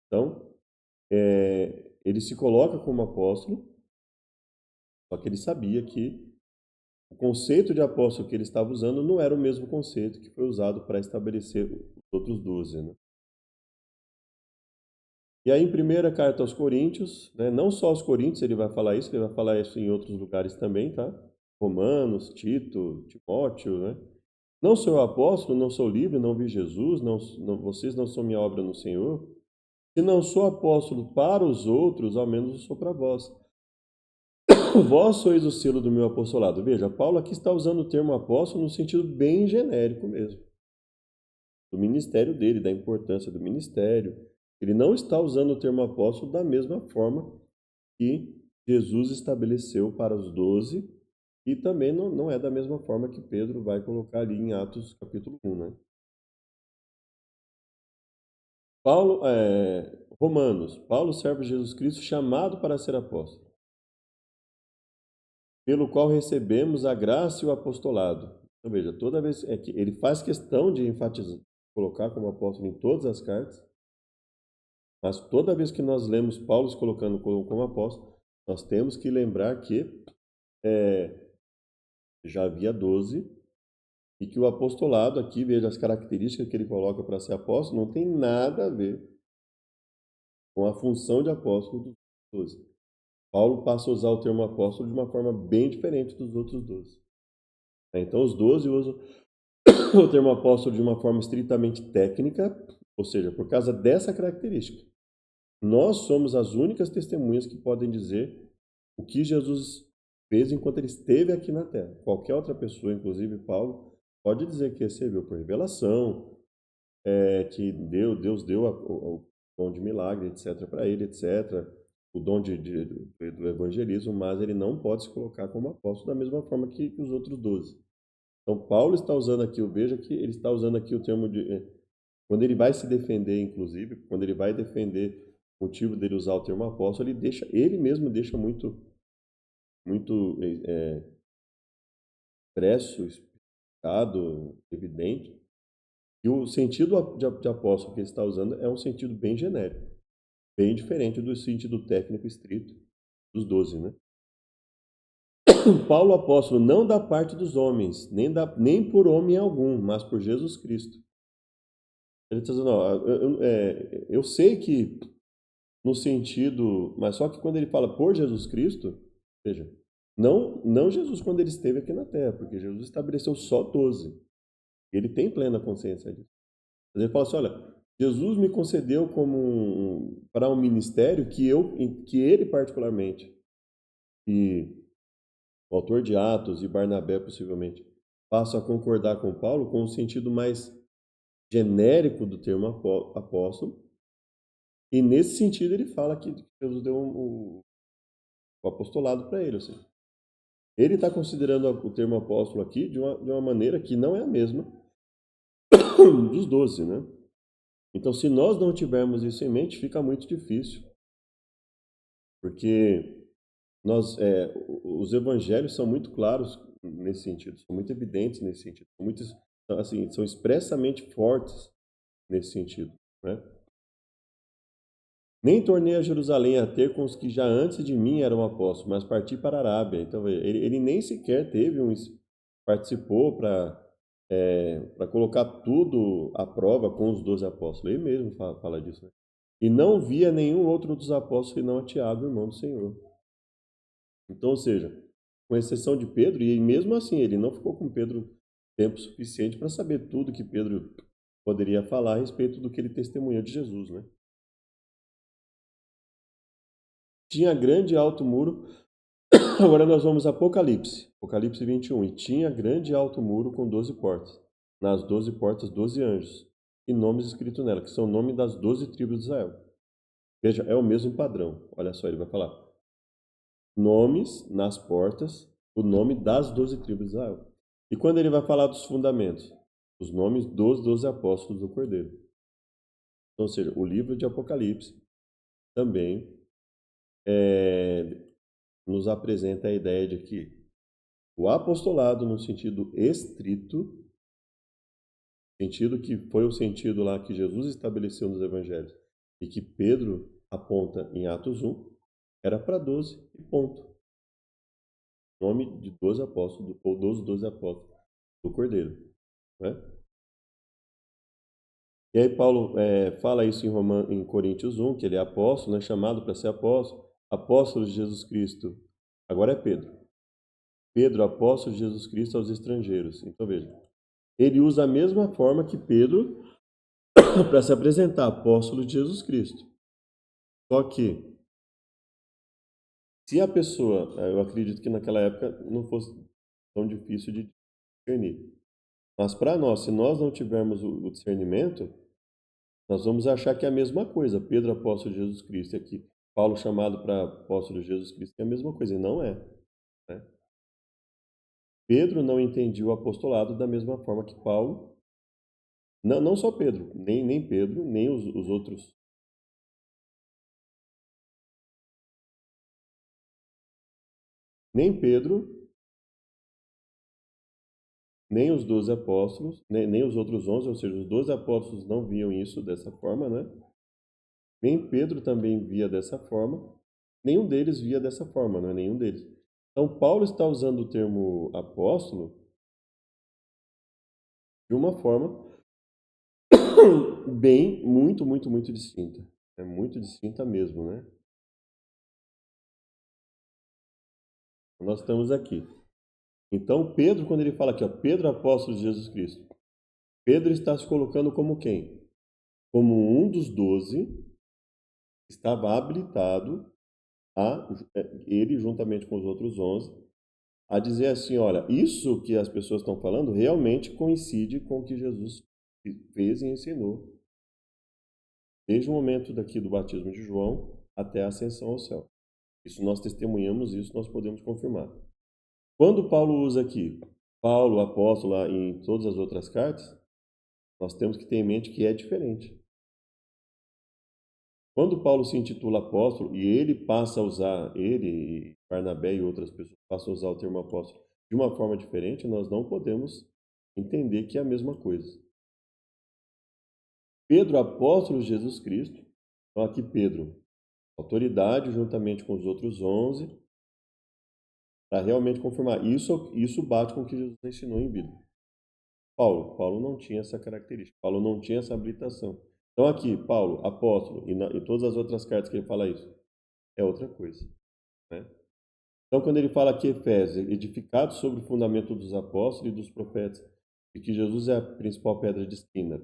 Então, ele se coloca como apóstolo, só que ele sabia que o conceito de apóstolo que ele estava usando não era o mesmo conceito que foi usado para estabelecer os outros 12. Né? E aí, em primeira carta aos Coríntios, né, não só aos Coríntios ele vai falar isso em outros lugares também, tá? Romanos, Tito, Timóteo, né? Não sou eu apóstolo, não sou livre, não vi Jesus, vocês não são minha obra no Senhor? Se não sou apóstolo para os outros, ao menos eu sou para vós. Vós sois o selo do meu apostolado. Veja, Paulo aqui está usando o termo apóstolo no sentido bem genérico mesmo, do ministério dele, da importância do ministério. Ele não está usando o termo apóstolo da mesma forma que Jesus estabeleceu para os 12, e também não é da mesma forma que Pedro vai colocar ali em Atos capítulo 1, né? Romanos, Paulo, servo de Jesus Cristo, chamado para ser apóstolo, pelo qual recebemos a graça e o apostolado. Então veja, toda vez é que ele faz questão de enfatizar, colocar como apóstolo em todas as cartas, mas toda vez que nós lemos Paulo se colocando como apóstolo, nós temos que lembrar que já havia 12, e que o apostolado aqui, veja as características que ele coloca para ser apóstolo, não tem nada a ver com a função de apóstolo dos 12. Paulo passa a usar o termo apóstolo de uma forma bem diferente dos outros 12. Então, os 12 usam o termo apóstolo de uma forma estritamente técnica, ou seja, por causa dessa característica. Nós somos as únicas testemunhas que podem dizer o que Jesus fez enquanto ele esteve aqui na Terra. Qualquer outra pessoa, inclusive Paulo, pode dizer que recebeu por revelação, que Deus deu o dom de milagre, etc., para ele, etc., o dom do evangelismo, mas ele não pode se colocar como apóstolo da mesma forma que os outros 12. Então, Paulo está usando aqui, veja que ele está usando aqui o termo de... Quando ele vai se defender, inclusive, quando ele vai defender o motivo dele usar o termo apóstolo, ele mesmo deixa muito expresso, explicado, evidente, e o sentido de apóstolo que ele está usando é um sentido bem genérico, bem diferente do sentido técnico estrito dos 12, né? Paulo apóstolo não da parte dos homens, nem por homem algum, mas por Jesus Cristo. Ele está dizendo, ó, eu sei que no sentido, mas só que quando ele fala por Jesus Cristo, veja, não Jesus quando ele esteve aqui na Terra, porque Jesus estabeleceu só 12. Ele tem plena consciência disso. Ele fala assim, olha, Jesus me concedeu para um ministério que ele particularmente, e o autor de Atos e Barnabé possivelmente, passam a concordar com Paulo com o sentido mais genérico do termo apóstolo, e nesse sentido ele fala que Jesus deu o apostolado para ele. Ou seja, ele está considerando o termo apóstolo aqui de uma maneira que não é a mesma dos 12, né? Então, se nós não tivermos isso em mente, fica muito difícil, porque os evangelhos são muito claros nesse sentido, são muito evidentes nesse sentido, são expressamente fortes nesse sentido, né? Nem tornei a Jerusalém a ter com os que já antes de mim eram apóstolos, mas parti para a Arábia. Então, ele nem sequer participou para colocar tudo à prova com os 12 apóstolos. Ele mesmo fala disso, né? E não via nenhum outro dos apóstolos que não a Tiago, irmão do Senhor. Então, ou seja, com exceção de Pedro, e mesmo assim ele não ficou com Pedro tempo suficiente para saber tudo que Pedro poderia falar a respeito do que ele testemunhou de Jesus, né? Tinha grande e alto muro. Agora nós vamos a Apocalipse 21. E tinha grande e alto muro com 12 portas. Nas 12 portas, 12 anjos. E nomes escritos nela, que são o nome das 12 tribos de Israel. Veja, é o mesmo padrão. Olha só, ele vai falar. Nomes nas portas, o nome das 12 tribos de Israel. E quando ele vai falar dos fundamentos? Os nomes dos 12 apóstolos do Cordeiro. Então, ou seja, o livro de Apocalipse também nos apresenta a ideia de que o apostolado, no sentido estrito, sentido que foi o sentido lá que Jesus estabeleceu nos evangelhos e que Pedro aponta em Atos 1, era para 12 e ponto. Nome de 12 apóstolos, ou dos 12 apóstolos do Cordeiro, né? E aí Paulo fala isso em Coríntios 1, que ele é apóstolo, né, chamado para ser apóstolo de Jesus Cristo. Agora é Pedro. Pedro, apóstolo de Jesus Cristo aos estrangeiros. Então veja, ele usa a mesma forma que Pedro para se apresentar apóstolo de Jesus Cristo. Só que, se a pessoa, eu acredito que naquela época não fosse tão difícil de discernir. Mas para nós, se nós não tivermos o discernimento, nós vamos achar que é a mesma coisa. Pedro, apóstolo de Jesus Cristo, e aqui Paulo chamado para apóstolo de Jesus Cristo, é a mesma coisa, e não é. Né? Pedro não entendia o apostolado da mesma forma que Paulo. Não, não só Pedro, nem Pedro, nem os outros. Nem Pedro, nem os 12 apóstolos, nem os outros 11, ou seja, os 12 apóstolos não viam isso dessa forma, né? Nem Pedro também via dessa forma, nenhum deles via dessa forma, não é nenhum deles. Então, Paulo está usando o termo apóstolo de uma forma bem, muito distinta. É muito distinta mesmo, né? Nós estamos aqui. Então, Pedro, quando ele fala aqui, ó, Pedro, apóstolo de Jesus Cristo, Pedro está se colocando como quem? Como um dos 12, estava habilitado ele, juntamente com os outros 11, a dizer assim, olha, isso que as pessoas estão falando realmente coincide com o que Jesus fez e ensinou, desde o momento daqui do batismo de João até a ascensão ao céu. Isso nós testemunhamos, isso nós podemos confirmar. Quando Paulo usa aqui, Paulo, apóstolo, lá em todas as outras cartas, nós temos que ter em mente que é diferente. Quando Paulo se intitula apóstolo e ele passa a usar, ele, Barnabé e outras pessoas passam a usar o termo apóstolo de uma forma diferente, nós não podemos entender que é a mesma coisa. Pedro, apóstolo de Jesus Cristo, então aqui Pedro, autoridade juntamente com os outros 11, para realmente confirmar. Isso bate com o que Jesus ensinou em vida. Paulo não tinha essa característica, Paulo não tinha essa habilitação. Então aqui, Paulo, apóstolo, e todas as outras cartas que ele fala isso, é outra coisa. Né? Então quando ele fala aqui, Efésios, edificado sobre o fundamento dos apóstolos e dos profetas, e que Jesus é a principal pedra de esquina,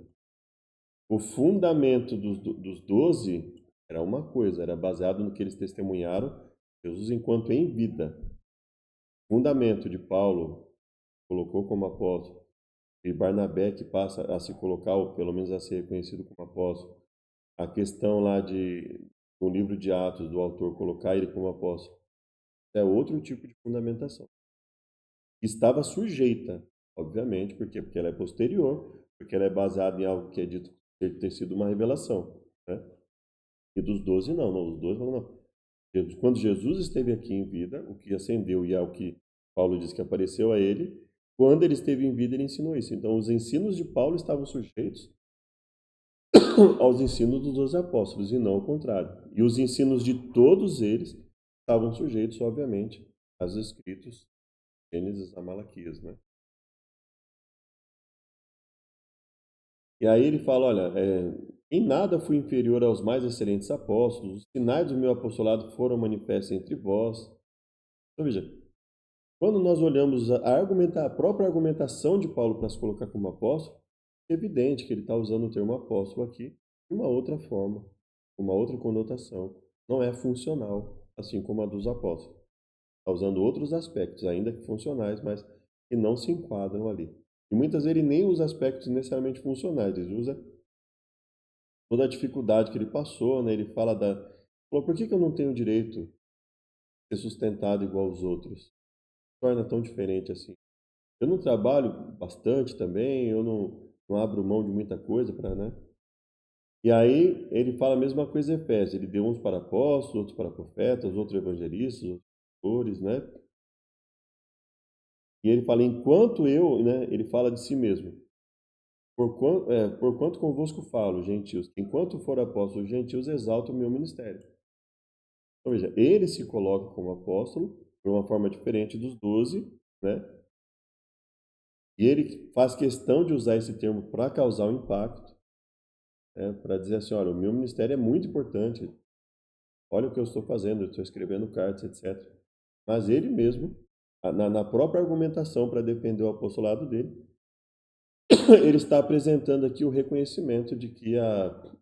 o fundamento dos 12 era uma coisa, era baseado no que eles testemunharam, Jesus enquanto em vida. O fundamento de Paulo colocou como apóstolo, e Barnabé que passa a se colocar, ou pelo menos a ser reconhecido como apóstolo. A questão lá no livro de Atos, do autor colocar ele como apóstolo, é outro tipo de fundamentação. Estava sujeita, obviamente, porque ela é posterior, porque ela é baseada em algo que é dito ter sido uma revelação. Né? E dos 12 não, os 12 não. Quando Jesus esteve aqui em vida, o que acendeu e é o que Paulo diz que apareceu a ele, quando ele esteve em vida, ele ensinou isso. Então, os ensinos de Paulo estavam sujeitos aos ensinos dos 12 apóstolos e não ao contrário. E os ensinos de todos eles estavam sujeitos, obviamente, aos escritos Gênesis a Malaquias, né? E aí ele fala, olha, em nada fui inferior aos mais excelentes apóstolos, os sinais do meu apostolado foram manifestos entre vós. Então, veja, quando nós olhamos a própria argumentação de Paulo para se colocar como apóstolo, é evidente que ele está usando o termo apóstolo aqui de uma outra forma, uma outra conotação. Não é funcional, assim como a dos apóstolos. Está usando outros aspectos, ainda que funcionais, mas que não se enquadram ali. E muitas vezes ele nem usa aspectos necessariamente funcionais, ele usa toda a dificuldade que ele passou, né? Ele fala falou, por que eu não tenho direito de ser sustentado igual aos outros? Torna tão diferente assim. Eu não trabalho bastante também, eu não abro mão de muita coisa para, né? E aí ele fala a mesma coisa em Efésios, ele deu uns para apóstolos, outros para profetas, outros evangelistas, outros pastores, né? E ele fala, enquanto eu, né? Ele fala de si mesmo. Por quanto convosco falo, gentios, enquanto for apóstolo gentios, exalto o meu ministério. Então, veja, ele se coloca como apóstolo de uma forma diferente dos 12, né? E ele faz questão de usar esse termo para causar um impacto, né? Para dizer assim, olha, o meu ministério é muito importante, olha o que eu estou fazendo, eu estou escrevendo cartas, etc. Mas ele mesmo, na própria argumentação para defender o apostolado dele, ele está apresentando aqui o reconhecimento de que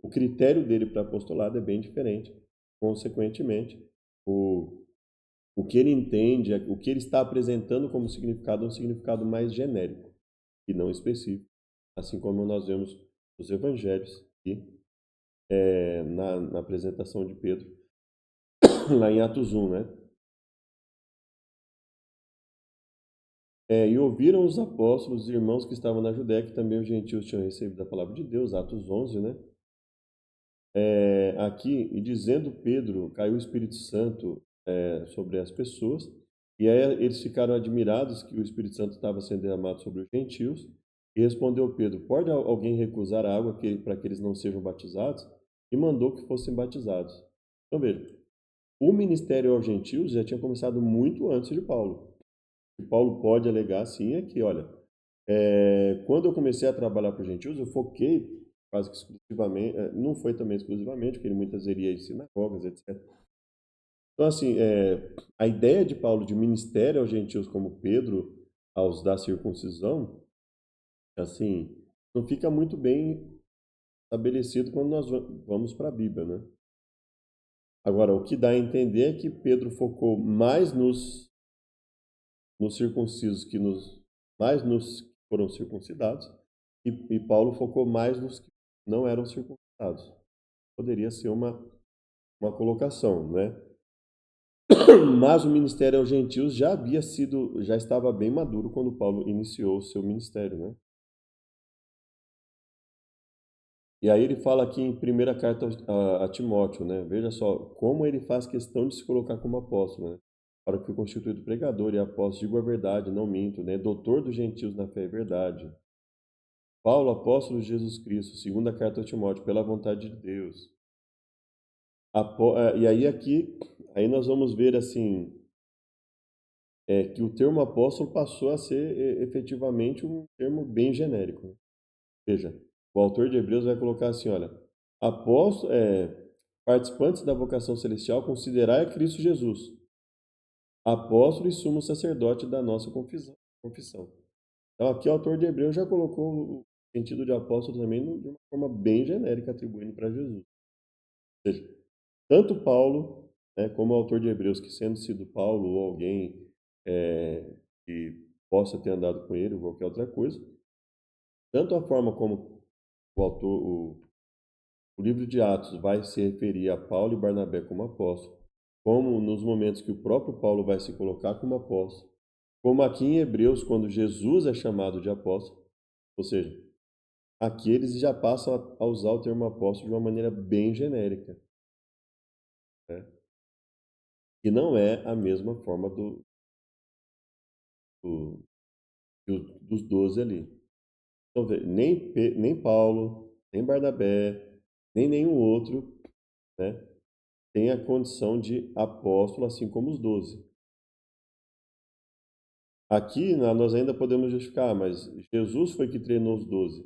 o critério dele para apostolado é bem diferente. Consequentemente, o que ele entende, o que ele está apresentando como significado é um significado mais genérico e não específico, assim como nós vemos nos evangelhos e na apresentação de Pedro, lá em Atos 1, né? E ouviram os apóstolos e irmãos que estavam na Judéia, que também os gentios tinham recebido a palavra de Deus, Atos 11, né? Aqui, e dizendo Pedro, caiu o Espírito Santo sobre as pessoas, e aí eles ficaram admirados que o Espírito Santo estava sendo derramado sobre os gentios, e respondeu Pedro, pode alguém recusar a água para que eles não sejam batizados? E mandou que fossem batizados. Então veja, o ministério aos gentios já tinha começado muito antes de Paulo. O que Paulo pode alegar, sim, é que, olha, quando eu comecei a trabalhar para os gentios, eu foquei quase que exclusivamente, não foi também exclusivamente, porque ele muitas vezes ia em sinagogas, etc. Então, assim, a ideia de Paulo de ministério aos gentios como Pedro, aos da circuncisão, assim, não fica muito bem estabelecido quando nós vamos para a Bíblia, né? Agora, o que dá a entender é que Pedro focou mais nos circuncisos mais nos que foram circuncidados, e Paulo focou mais nos que não eram circuncidados. Poderia ser uma colocação, né? Mas o ministério aos gentios já estava bem maduro quando Paulo iniciou o seu ministério, né? E aí ele fala aqui em primeira carta a Timóteo, né? Veja só como ele faz questão de se colocar como apóstolo, né? Para que o constituído pregador e apóstolo diga a verdade, não minto, né? Doutor dos gentios na fé e verdade. Paulo, apóstolo de Jesus Cristo, segunda carta a Timóteo, pela vontade de Deus. E aí aí nós vamos ver assim, que o termo apóstolo passou a ser efetivamente um termo bem genérico. Veja, o autor de Hebreus vai colocar assim, olha, apóstolo, participantes da vocação celestial, considerai a Cristo Jesus, apóstolo e sumo sacerdote da nossa confissão. Então aqui o autor de Hebreus já colocou o sentido de apóstolo também de uma forma bem genérica, atribuindo para Jesus. Ou seja, tanto Paulo, né, como o autor de Hebreus, que sendo sido Paulo ou alguém que possa ter andado com ele ou qualquer outra coisa, tanto a forma como o livro de Atos vai se referir a Paulo e Barnabé como apóstolos, como nos momentos que o próprio Paulo vai se colocar como apóstolo, como aqui em Hebreus, quando Jesus é chamado de apóstolo, ou seja, aqui eles já passam a usar o termo apóstolo de uma maneira bem genérica, né? Que não é a mesma forma do- dos 12 ali. Então, nem Paulo, nem Barnabé, nem nenhum outro, né, tem a condição de apóstolo, assim como os 12. Aqui nós ainda podemos justificar, mas Jesus foi que treinou os 12,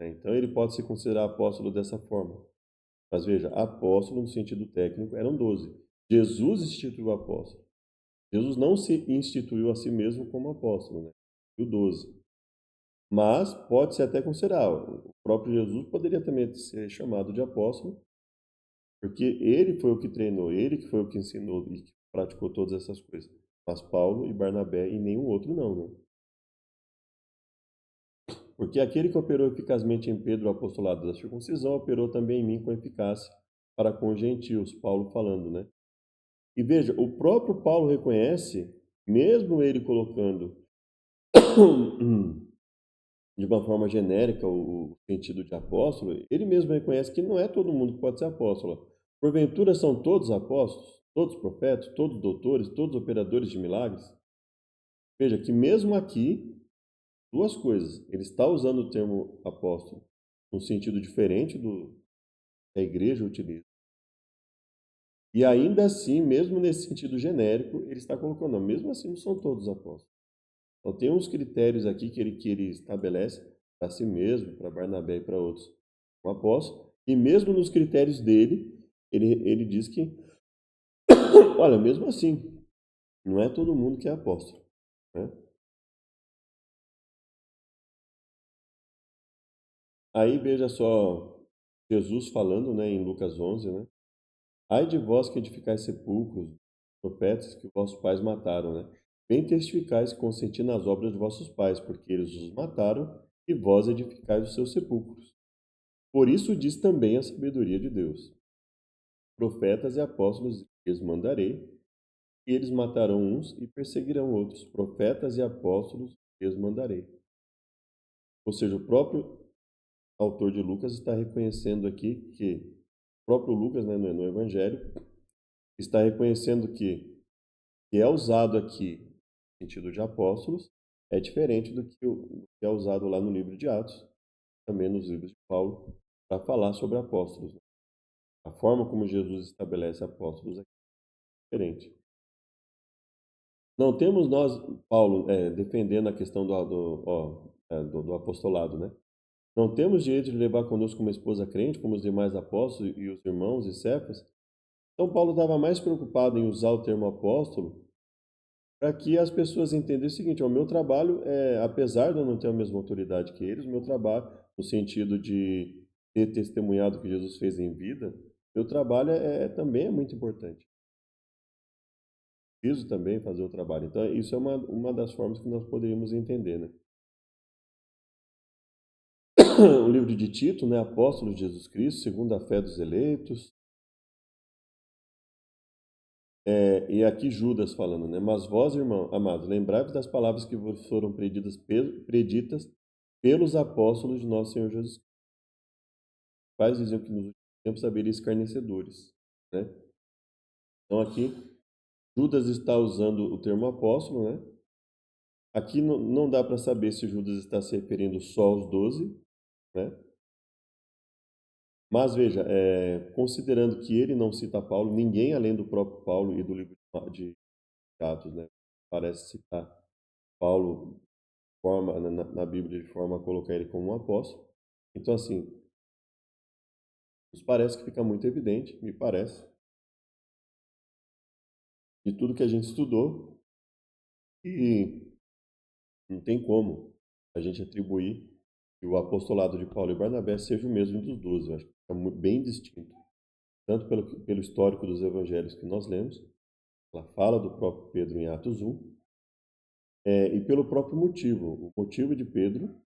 né? Então ele pode se considerar apóstolo dessa forma. Mas veja, apóstolo no sentido técnico eram 12. Jesus instituiu o apóstolo. Jesus não se instituiu a si mesmo como apóstolo, né? E o 12. Mas pode-se até considerar, o próprio Jesus poderia também ser chamado de apóstolo, porque ele foi o que treinou, ele que foi o que ensinou e que praticou todas essas coisas. Mas Paulo e Barnabé e nenhum outro não, né? Porque aquele que operou eficazmente em Pedro o apostolado da circuncisão, operou também em mim com eficácia para com os gentios, Paulo falando, né? E veja, o próprio Paulo reconhece, mesmo ele colocando de uma forma genérica o sentido de apóstolo, ele mesmo reconhece que não é todo mundo que pode ser apóstolo. Porventura são todos apóstolos, todos profetas, todos doutores, todos operadores de milagres? Veja que mesmo aqui, duas coisas. Ele está usando o termo apóstolo num sentido diferente do que a igreja utiliza. E ainda assim, mesmo nesse sentido genérico, ele está colocando, não, mesmo assim não são todos apóstolos. Então tem uns critérios aqui que ele estabelece para si mesmo, para Barnabé e para outros, um apóstolo, e mesmo nos critérios dele, ele diz que, olha, mesmo assim, não é todo mundo que é apóstolo, né? Aí veja só Jesus falando, né, em Lucas 11, né? Ai de vós que edificais sepulcros, profetas que vossos pais mataram, né? Bem testificais que consenti nas obras de vossos pais, porque eles os mataram e vós edificais os seus sepulcros. Por isso diz também a sabedoria de Deus: profetas e apóstolos lhes mandarei, e eles matarão uns e perseguirão outros. Profetas e apóstolos lhes mandarei. Ou seja, o próprio autor de Lucas está reconhecendo aqui que o próprio Lucas, né, no Evangelho, está reconhecendo que é usado aqui no sentido de apóstolos é diferente do que é usado lá no livro de Atos, também nos livros de Paulo, para falar sobre apóstolos, né? A forma como Jesus estabelece apóstolos é diferente. Não temos nós, Paulo, defendendo a questão do apostolado, né? Não temos direito de levar conosco uma esposa crente, como os demais apóstolos e os irmãos e Cefas. Então, Paulo estava mais preocupado em usar o termo apóstolo para que as pessoas entendam o seguinte: o meu trabalho, apesar de eu não ter a mesma autoridade que eles, o meu trabalho, no sentido de ter testemunhado o que Jesus fez em vida, meu trabalho também é muito importante. Preciso também fazer o trabalho. Então, isso é uma das formas que nós poderíamos entender, né? O livro de Tito, né? Apóstolo de Jesus Cristo, segundo a fé dos eleitos. E aqui Judas falando, né? Mas vós, irmão, amados, lembrai-vos das palavras que vos foram preditas pelos apóstolos de nosso Senhor Jesus Cristo. Pais diziam que nos últimos tempos haveria escarnecedores, né? Então aqui Judas está usando o termo apóstolo, né? Aqui não dá para saber se Judas está se referindo só aos 12, né? Mas veja, considerando que ele não cita Paulo, ninguém além do próprio Paulo e do livro de Atos, né, parece citar Paulo na Bíblia de forma a colocar ele como um apóstolo. Então, assim, nos parece que fica muito evidente, me parece, de tudo que a gente estudou, e não tem como a gente atribuir que o apostolado de Paulo e Barnabé seja o mesmo dos 12. Eu acho que fica bem distinto, tanto pelo histórico dos evangelhos que nós lemos, ela fala do próprio Pedro em Atos 1, e pelo próprio motivo. O motivo de Pedro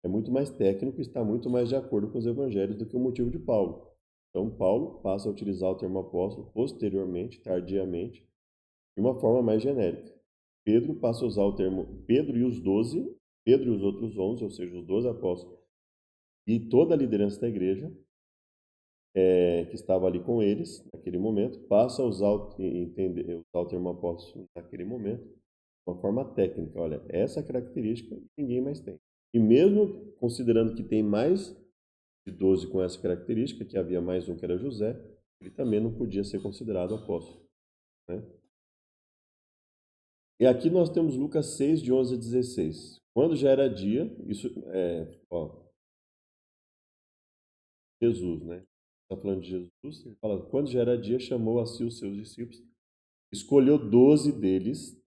é muito mais técnico e está muito mais de acordo com os evangelhos do que o motivo de Paulo. Então, Paulo passa a utilizar o termo apóstolo posteriormente, tardiamente, de uma forma mais genérica. Pedro passa a usar o termo Pedro e os 12, Pedro e os outros 11, ou seja, os 12 apóstolos, e toda a liderança da igreja, que estava ali com eles naquele momento, passa a usar o termo apóstolo naquele momento, de uma forma técnica. Olha, essa característica ninguém mais tem. E mesmo considerando que tem mais de 12 com essa característica, que havia mais um que era José, ele também não podia ser considerado apóstolo, né? E aqui nós temos Lucas 6, de 11 a 16. Quando já era dia, Jesus, né? Está falando de Jesus, ele fala, quando já era dia, chamou a si os seus discípulos, escolheu 12 deles,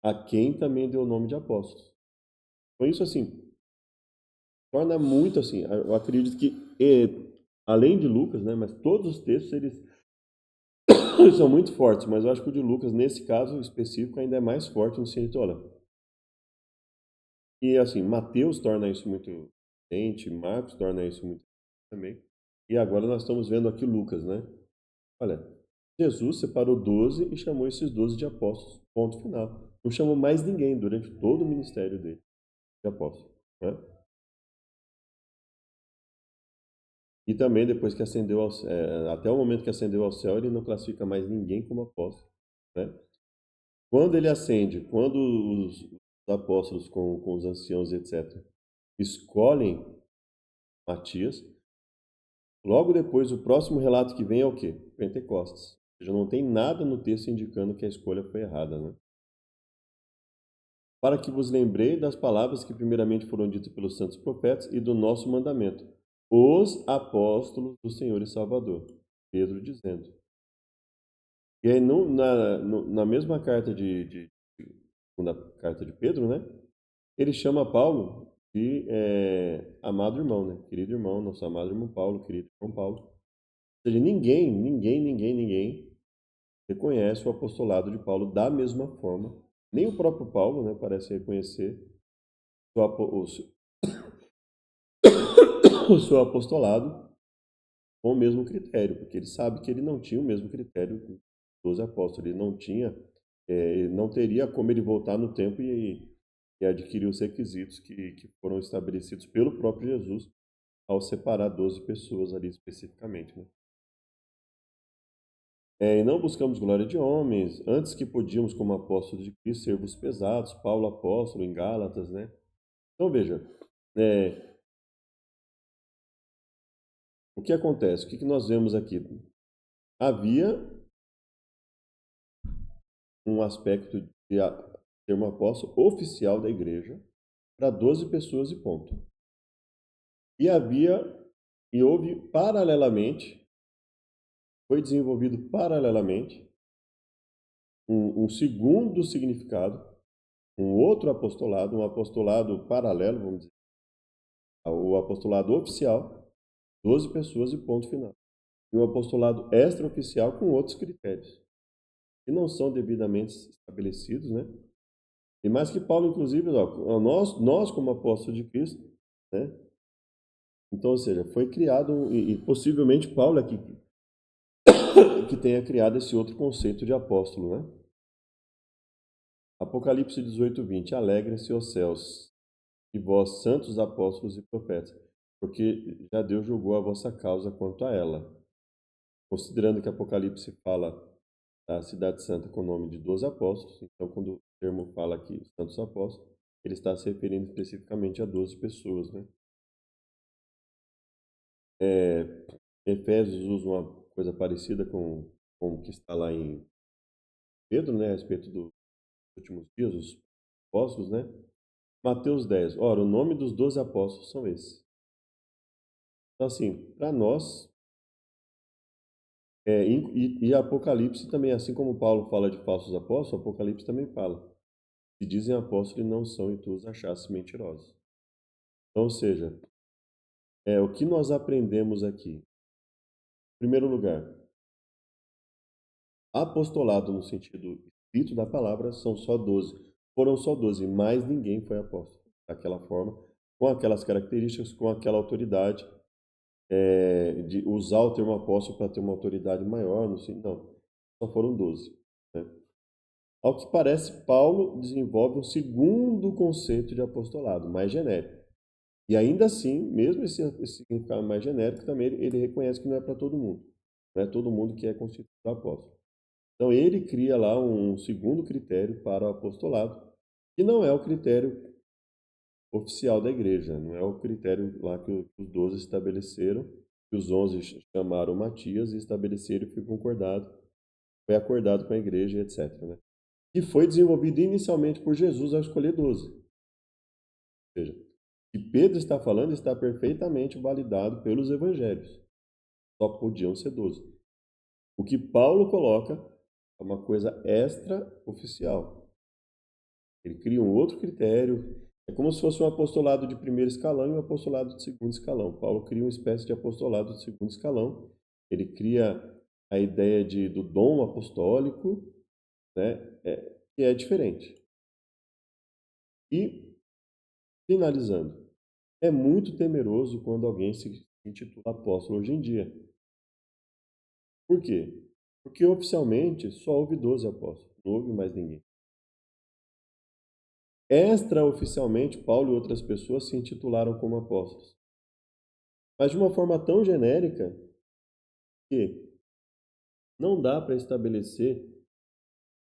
a quem também deu o nome de apóstolos. Então isso, assim, torna muito, assim, eu acredito que, além de Lucas, né, mas todos os textos, eles são muito fortes, mas eu acho que o de Lucas, nesse caso específico, ainda é mais forte no sentido, olha, e assim, Mateus torna isso muito evidente, Marcos torna isso muito também. E agora nós estamos vendo aqui Lucas, né? Olha, Jesus separou 12 e chamou esses 12 de apóstolos. Ponto final. Não chamou mais ninguém durante todo o ministério dele de apóstolo, né? E também depois que ascendeu até o momento que ascendeu ao céu, ele não classifica mais ninguém como apóstolo, né? Quando ele ascende, quando os apóstolos com os anciãos, etc., escolhem Matias, logo depois o próximo relato que vem é o quê? Pentecostes. Ou seja, não tem nada no texto indicando que a escolha foi errada, né? Para que vos lembrei das palavras que primeiramente foram ditas pelos santos profetas e do nosso mandamento, os apóstolos do Senhor e Salvador. Pedro dizendo. E aí, na mesma carta segunda carta de Pedro, né? Ele chama Paulo de amado irmão, né? Querido irmão, nosso amado irmão Paulo, querido irmão Paulo. Ou seja, ninguém reconhece o apostolado de Paulo da mesma forma. Nem o próprio Paulo, né, parece reconhecer o seu apostolado com o mesmo critério, porque ele sabe que ele não tinha o mesmo critério dos apóstolos, ele não tinha, ele não teria como ele voltar no tempo e adquirir os requisitos que foram estabelecidos pelo próprio Jesus ao separar 12 pessoas ali especificamente, né? E não buscamos glória de homens, antes que podíamos, como apóstolos de Cristo, sermos pesados, Paulo apóstolo em Gálatas, né? Então veja, é, o que acontece? O que nós vemos aqui? Havia um aspecto de ser um apóstolo oficial da igreja para 12 pessoas e ponto. E houve paralelamente, foi desenvolvido paralelamente um segundo significado, um outro apostolado, um apostolado paralelo, vamos dizer, o apostolado oficial, 12 pessoas e ponto final. E um apostolado extraoficial com outros critérios, que não são devidamente estabelecidos, né? E mais que Paulo, inclusive, ó, nós como apóstolos de Cristo, né? Então, ou seja, foi criado, e possivelmente Paulo é que tenha criado esse outro conceito de apóstolo, né? Apocalipse 18:20, alegrem-se os céus, e vós, santos apóstolos e profetas, porque já Deus julgou a vossa causa quanto a ela. Considerando que Apocalipse fala da cidade santa com o nome de 12 apóstolos, então quando o termo fala aqui, os santos apóstolos, ele está se referindo especificamente a 12 pessoas, né? Efésios usa uma coisa parecida com o que está lá em Pedro, né, a respeito dos últimos dias, os apóstolos, né? Mateus 10. Ora, o nome dos 12 apóstolos são esses. Então, assim, para nós, e Apocalipse também, assim como Paulo fala de falsos apóstolos, Apocalipse também fala. Se dizem apóstolos e não são, e tu os achasses mentirosos. Então, ou seja, o que nós aprendemos aqui? Em primeiro lugar, apostolado no sentido escrito da palavra são só 12. Foram só 12, mais ninguém foi apóstolo. Daquela forma, com aquelas características, com aquela autoridade, de usar o termo apóstolo para ter uma autoridade maior, não sei, não. Só foram 12. Né? Ao que parece, Paulo desenvolve um segundo conceito de apostolado, mais genérico. E ainda assim, mesmo esse significado mais genérico, também ele reconhece que não é para todo mundo. Não é todo mundo que é constituído apóstolo. Então, ele cria lá um segundo critério para o apostolado, que não é o critério oficial da igreja, não é o critério lá que os 12 estabeleceram, que os 11 chamaram Matias e estabeleceram e foi acordado com a igreja, etc. Né? Que foi desenvolvido inicialmente por Jesus ao escolher 12. Ou seja, o que Pedro está falando está perfeitamente validado pelos evangelhos. Só podiam ser 12. O que Paulo coloca é uma coisa extra-oficial. Ele cria um outro critério. É como se fosse um apostolado de primeiro escalão e um apostolado de segundo escalão. Paulo cria uma espécie de apostolado de segundo escalão. Ele cria a ideia do dom apostólico, né, que é diferente. E, finalizando, é muito temeroso quando alguém se intitula apóstolo hoje em dia. Por quê? Porque oficialmente só houve 12 apóstolos, não houve mais ninguém. Extraoficialmente, Paulo e outras pessoas se intitularam como apóstolos, mas de uma forma tão genérica que não dá para estabelecer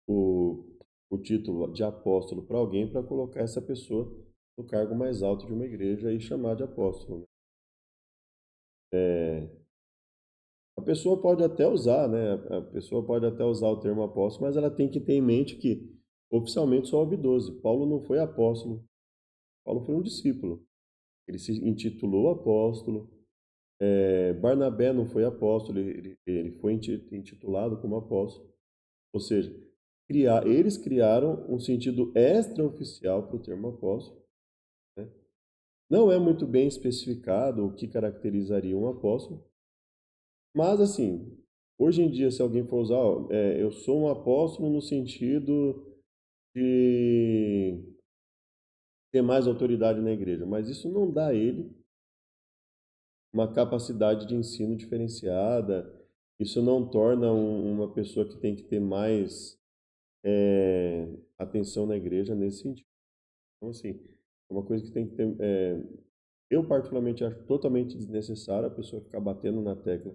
o, o título de apóstolo para alguém para colocar essa pessoa no cargo mais alto de uma igreja e chamar de apóstolo. É, a pessoa pode até usar, né? A pessoa pode até usar o termo apóstolo, mas ela tem que ter em mente que oficialmente só houve 12. Paulo não foi apóstolo, Paulo foi um discípulo. Ele se intitulou apóstolo. Barnabé não foi apóstolo, ele foi intitulado como apóstolo. Ou seja, eles criaram um sentido extraoficial para o termo apóstolo, né? Não é muito bem especificado o que caracterizaria um apóstolo, mas assim, hoje em dia, se alguém for usar, ó, eu sou um apóstolo no sentido de ter mais autoridade na igreja, mas isso não dá a ele uma capacidade de ensino diferenciada, isso não torna uma pessoa que tem que ter mais atenção na igreja nesse sentido. Então, assim, é uma coisa que tem que ter. Eu, particularmente, acho totalmente desnecessário a pessoa ficar batendo na tecla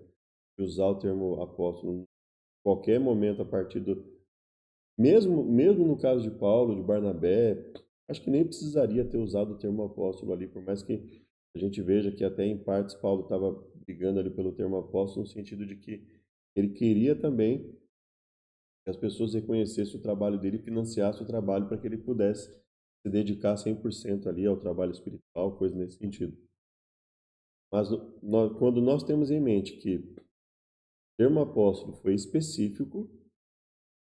de usar o termo apóstolo em qualquer momento a partir do. Mesmo no caso de Paulo, de Barnabé, acho que nem precisaria ter usado o termo apóstolo ali, por mais que a gente veja que até em partes Paulo estava brigando ali pelo termo apóstolo, no sentido de que ele queria também que as pessoas reconhecessem o trabalho dele e financiassem o trabalho para que ele pudesse se dedicar 100% ali ao trabalho espiritual, coisa nesse sentido. Mas quando nós temos em mente que o termo apóstolo foi específico,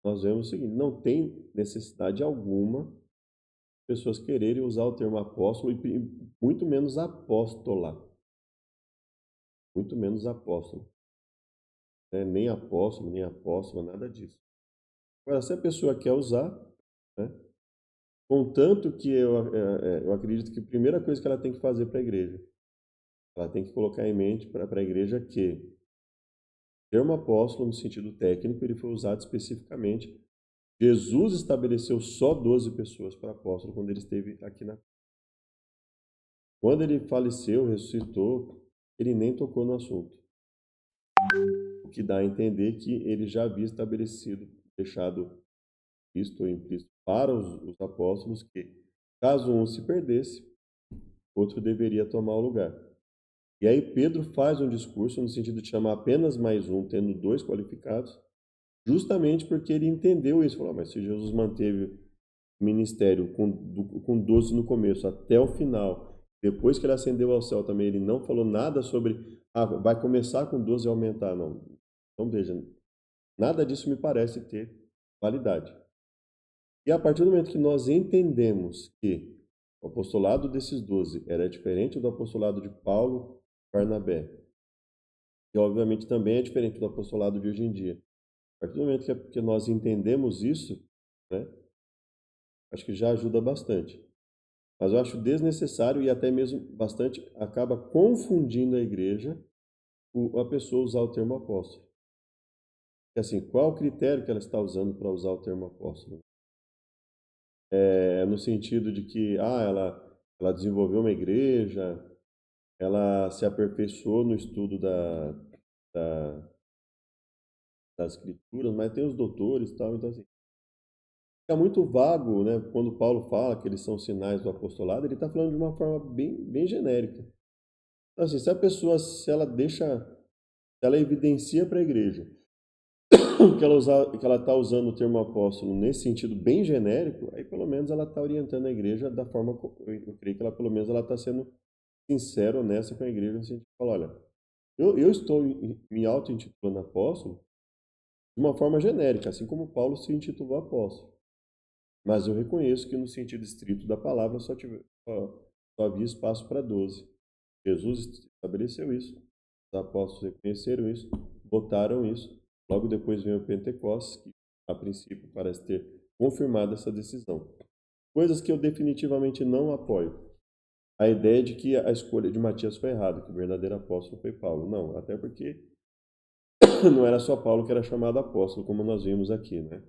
nós vemos o seguinte: não tem necessidade alguma pessoas quererem usar o termo apóstolo e muito menos apóstola, muito menos apóstolo, né? Nem apóstolo, nem apóstola, nada disso. Agora, se a pessoa quer usar, né? Contanto que eu acredito que a primeira coisa que ela tem que fazer para a igreja, ela tem que colocar em mente para a igreja que o termo apóstolo, no sentido técnico, ele foi usado especificamente. Jesus estabeleceu só 12 pessoas para apóstolo quando ele esteve aqui na. Quando ele faleceu, ressuscitou, ele nem tocou no assunto. O que dá a entender que ele já havia estabelecido, deixado Cristo ou implícito para os apóstolos que, caso um se perdesse, outro deveria tomar o lugar. E aí Pedro faz um discurso no sentido de chamar apenas mais um, tendo dois qualificados, justamente porque ele entendeu isso. Falou, mas se Jesus manteve o ministério com 12 no começo até o final, depois que ele ascendeu ao céu também, ele não falou nada sobre, vai começar com 12 e aumentar, não. Então veja, nada disso me parece ter validade. E a partir do momento que nós entendemos que o apostolado desses 12 era diferente do apostolado de Paulo e Barnabé, e obviamente também é diferente do apostolado de hoje em dia. A partir do momento que nós entendemos isso, né, acho que já ajuda bastante. Mas eu acho desnecessário e até mesmo bastante acaba confundindo a igreja a pessoa usar o termo apóstolo. Porque assim, qual o critério que ela está usando para usar o termo apóstolo? É no sentido de que ela desenvolveu uma igreja, ela se aperfeiçoou no estudo da, das escrituras, mas tem os doutores e tal, então assim, fica muito vago, né? Quando Paulo fala que eles são sinais do apostolado, ele está falando de uma forma bem genérica. Então, assim, se a pessoa, se ela evidencia para a igreja que ela está usando o termo apóstolo nesse sentido bem genérico, aí pelo menos ela está orientando a igreja da forma, eu creio que ela pelo menos ela está sendo sincera, honesta com a igreja, no sentido de falar, olha, eu estou me auto-intitulando apóstolo de uma forma genérica, assim como Paulo se intitulou apóstolo. Mas eu reconheço que no sentido estrito da palavra só havia espaço para 12. Jesus estabeleceu isso, os apóstolos reconheceram isso, votaram isso. Logo depois vem o Pentecostes, que a princípio parece ter confirmado essa decisão. Coisas que eu definitivamente não apoio. A ideia de que a escolha de Matias foi errada, que o verdadeiro apóstolo foi Paulo. Não, até porque não era só Paulo que era chamado apóstolo, como nós vimos aqui, né?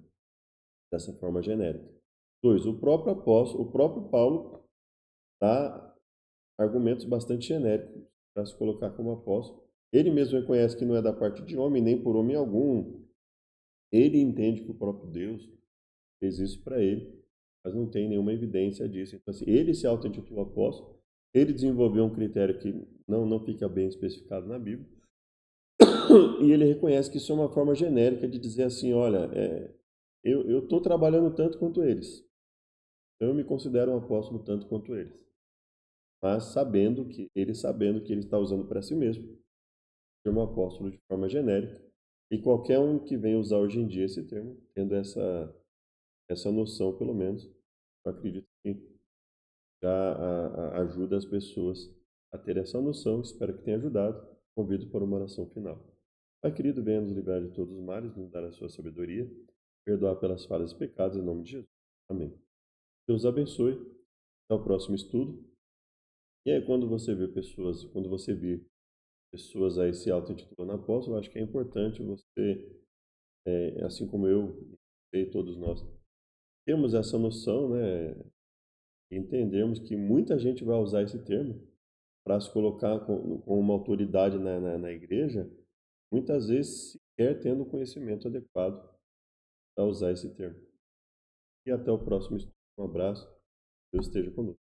Dessa forma genérica. 2. O próprio apóstolo, o próprio Paulo dá argumentos bastante genéricos para se colocar como apóstolo. Ele mesmo reconhece que não é da parte de homem, nem por homem algum. Ele entende que o próprio Deus fez isso para ele, mas não tem nenhuma evidência disso. Então, assim, ele se auto-intitulou apóstolo, ele desenvolveu um critério que não fica bem especificado na Bíblia, e ele reconhece que isso é uma forma genérica de dizer assim, olha, eu estou trabalhando tanto quanto eles, então eu me considero um apóstolo tanto quanto eles, mas sabendo que ele está usando para si mesmo, ser um apóstolo de forma genérica, e qualquer um que venha usar hoje em dia esse termo, tendo essa noção, pelo menos, eu acredito que já ajuda as pessoas a ter essa noção. Espero que tenha ajudado. Convido para uma oração final. Pai querido, venha nos livrar de todos os males, nos dar a sua sabedoria, perdoar pelas falhas e pecados, em nome de Jesus. Amém. Deus abençoe. Até o próximo estudo. E aí, quando você vir pessoas aí se auto-intitulando apóstolo, eu acho que é importante você, assim como eu e todos nós, temos essa noção, né, e entendemos que muita gente vai usar esse termo para se colocar com uma autoridade na igreja, muitas vezes sequer tendo o conhecimento adequado para usar esse termo. E até o próximo estudo. Um abraço. Deus esteja conosco.